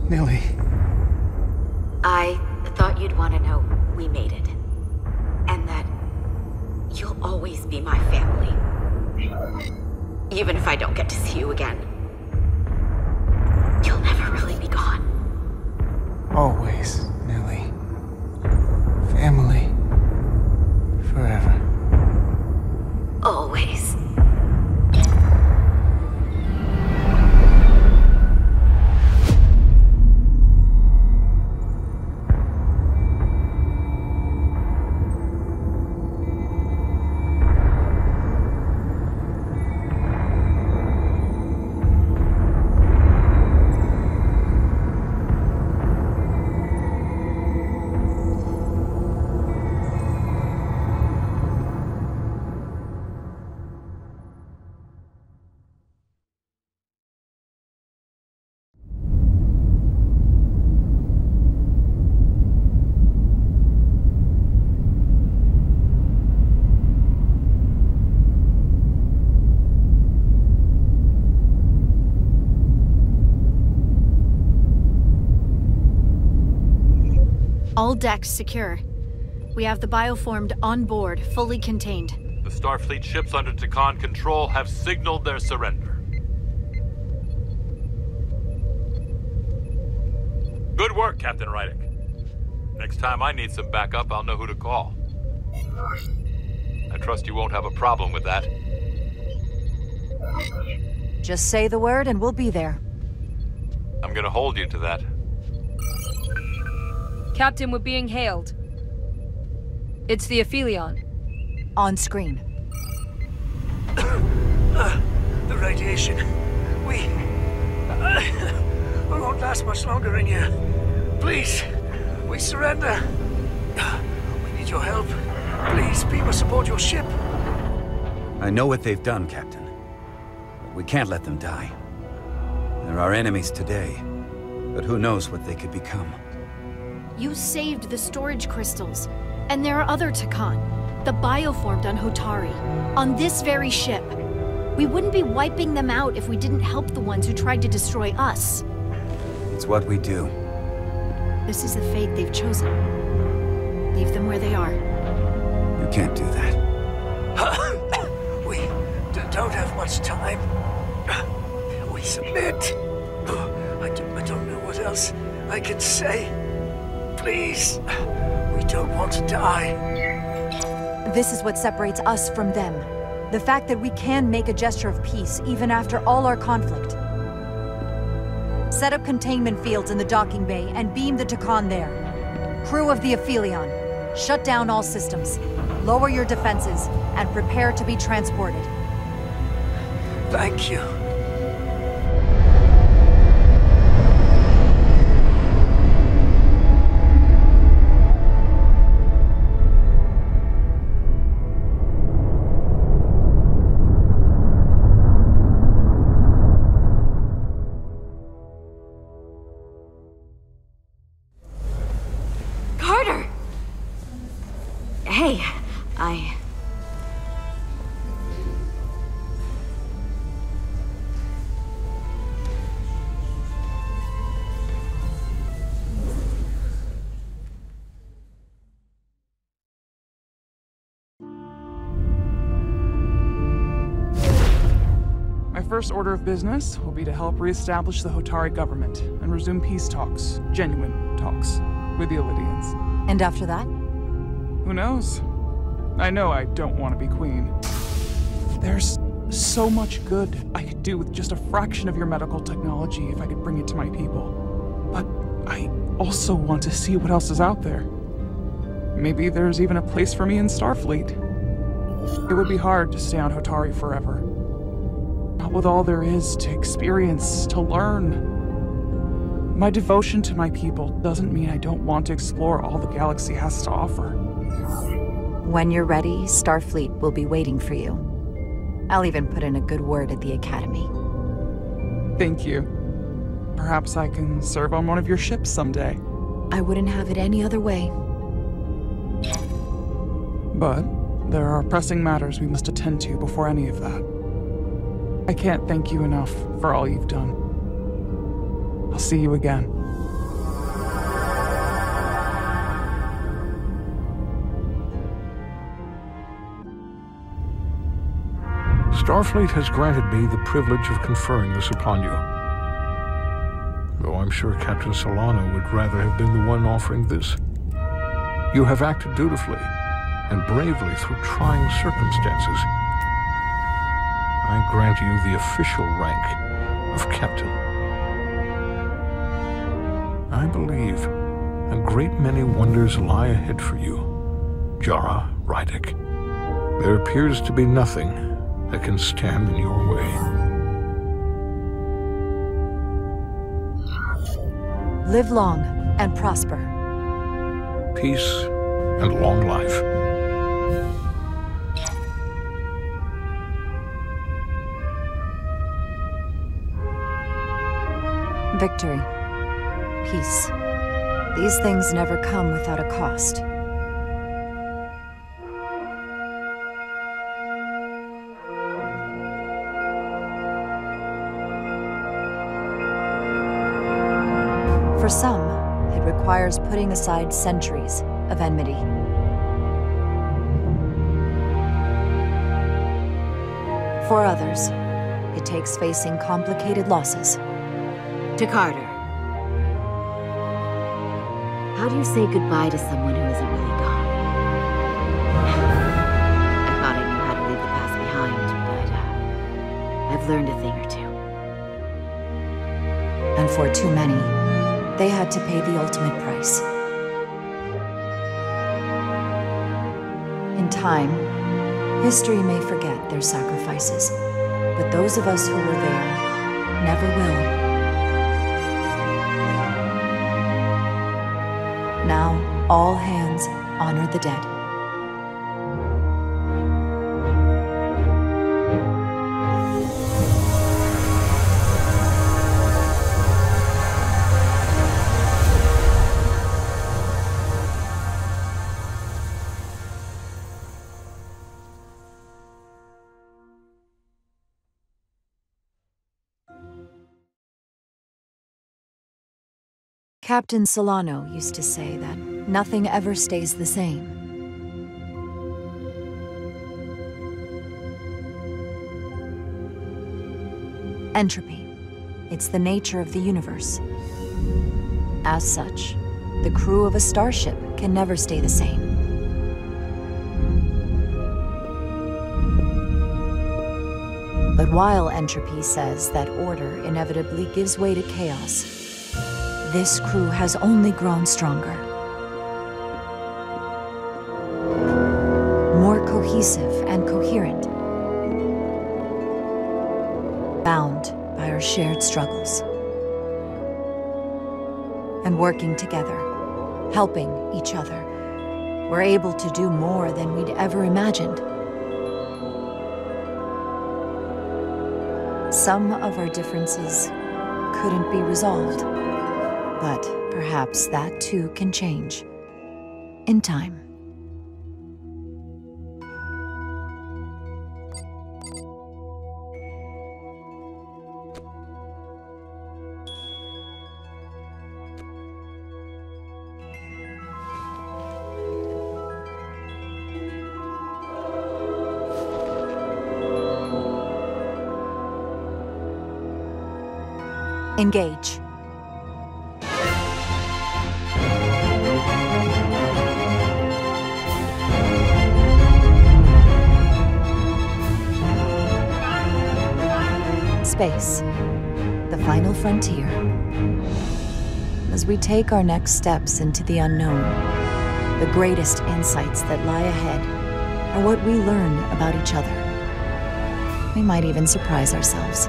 Millie. I thought you'd want to know we made it. And that you'll always be my family. Even if I don't get to see you again. You'll never really be gone. Always, Millie. Family. Forever. Always. All decks secure. We have the bioformed on board, fully contained. The Starfleet ships under Takan control have signaled their surrender. Good work, Captain Rydick. Next time I need some backup, I'll know who to call. I trust you won't have a problem with that. Just say the word and we'll be there. I'm gonna hold you to that. Captain, we're being hailed. It's the Aphelion. On screen. The radiation. We won't last much longer in here. Please, we surrender. We need your help. Please, people support your ship. I know what they've done, Captain. But we can't let them die. They're our enemies today, but who knows what they could become. You saved the storage crystals, and there are other Takan, the bioformed on Hotari, on this very ship. We wouldn't be wiping them out if we didn't help the ones who tried to destroy us. It's what we do. This is the fate they've chosen. Leave them where they are. You can't do that. We don't have much time. We submit. I don't know what else I can say. Please. We don't want to die. This is what separates us from them. The fact that we can make a gesture of peace even after all our conflict. Set up containment fields in the docking bay and beam the Takan there. Crew of the Aphelion, shut down all systems. Lower your defenses and prepare to be transported. Thank you. Hey, My first order of business will be to help reestablish the Hotari government and resume peace talks, genuine talks, with the Illidians. And after that? Who knows? I know I don't want to be queen. There's so much good I could do with just a fraction of your medical technology if I could bring it to my people. But I also want to see what else is out there. Maybe there's even a place for me in Starfleet. It would be hard to stay on Hotari forever. Not with all there is to experience, to learn. My devotion to my people doesn't mean I don't want to explore all the galaxy has to offer. When you're ready, Starfleet will be waiting for you. I'll even put in a good word at the Academy. Thank you. Perhaps I can serve on one of your ships someday. I wouldn't have it any other way. But there are pressing matters we must attend to before any of that. I can't thank you enough for all you've done. I'll see you again. Starfleet has granted me the privilege of conferring this upon you. Though I'm sure Captain Solano would rather have been the one offering this. You have acted dutifully and bravely through trying circumstances. I grant you the official rank of Captain. I believe a great many wonders lie ahead for you, Jara Rydek. There appears to be nothing that can stand in your way. Live long and prosper. Peace and long life. Victory. Peace. These things never come without a cost. For some, it requires putting aside centuries of enmity. For others, it takes facing complicated losses. To Carter. How do you say goodbye to someone who isn't really gone? I thought I knew how to leave the past behind, but I've learned a thing or two. And for too many, they had to pay the ultimate price. In time, history may forget their sacrifices, but those of us who were there never will. Now, all hands honor the dead. Captain Solano used to say that nothing ever stays the same. Entropy. It's the nature of the universe. As such, the crew of a starship can never stay the same. But while entropy says that order inevitably gives way to chaos, this crew has only grown stronger. More cohesive and coherent. Bound by our shared struggles. And working together, helping each other, we're able to do more than we'd ever imagined. Some of our differences couldn't be resolved, but perhaps that too can change in time. Engage. Space, the final frontier. As we take our next steps into the unknown, the greatest insights that lie ahead are what we learn about each other. We might even surprise ourselves.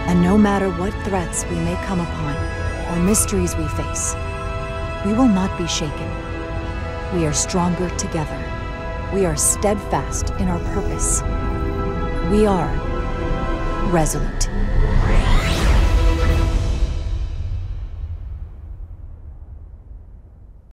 And no matter what threats we may come upon, or mysteries we face, we will not be shaken. We are stronger together. We are steadfast in our purpose. We are resolute.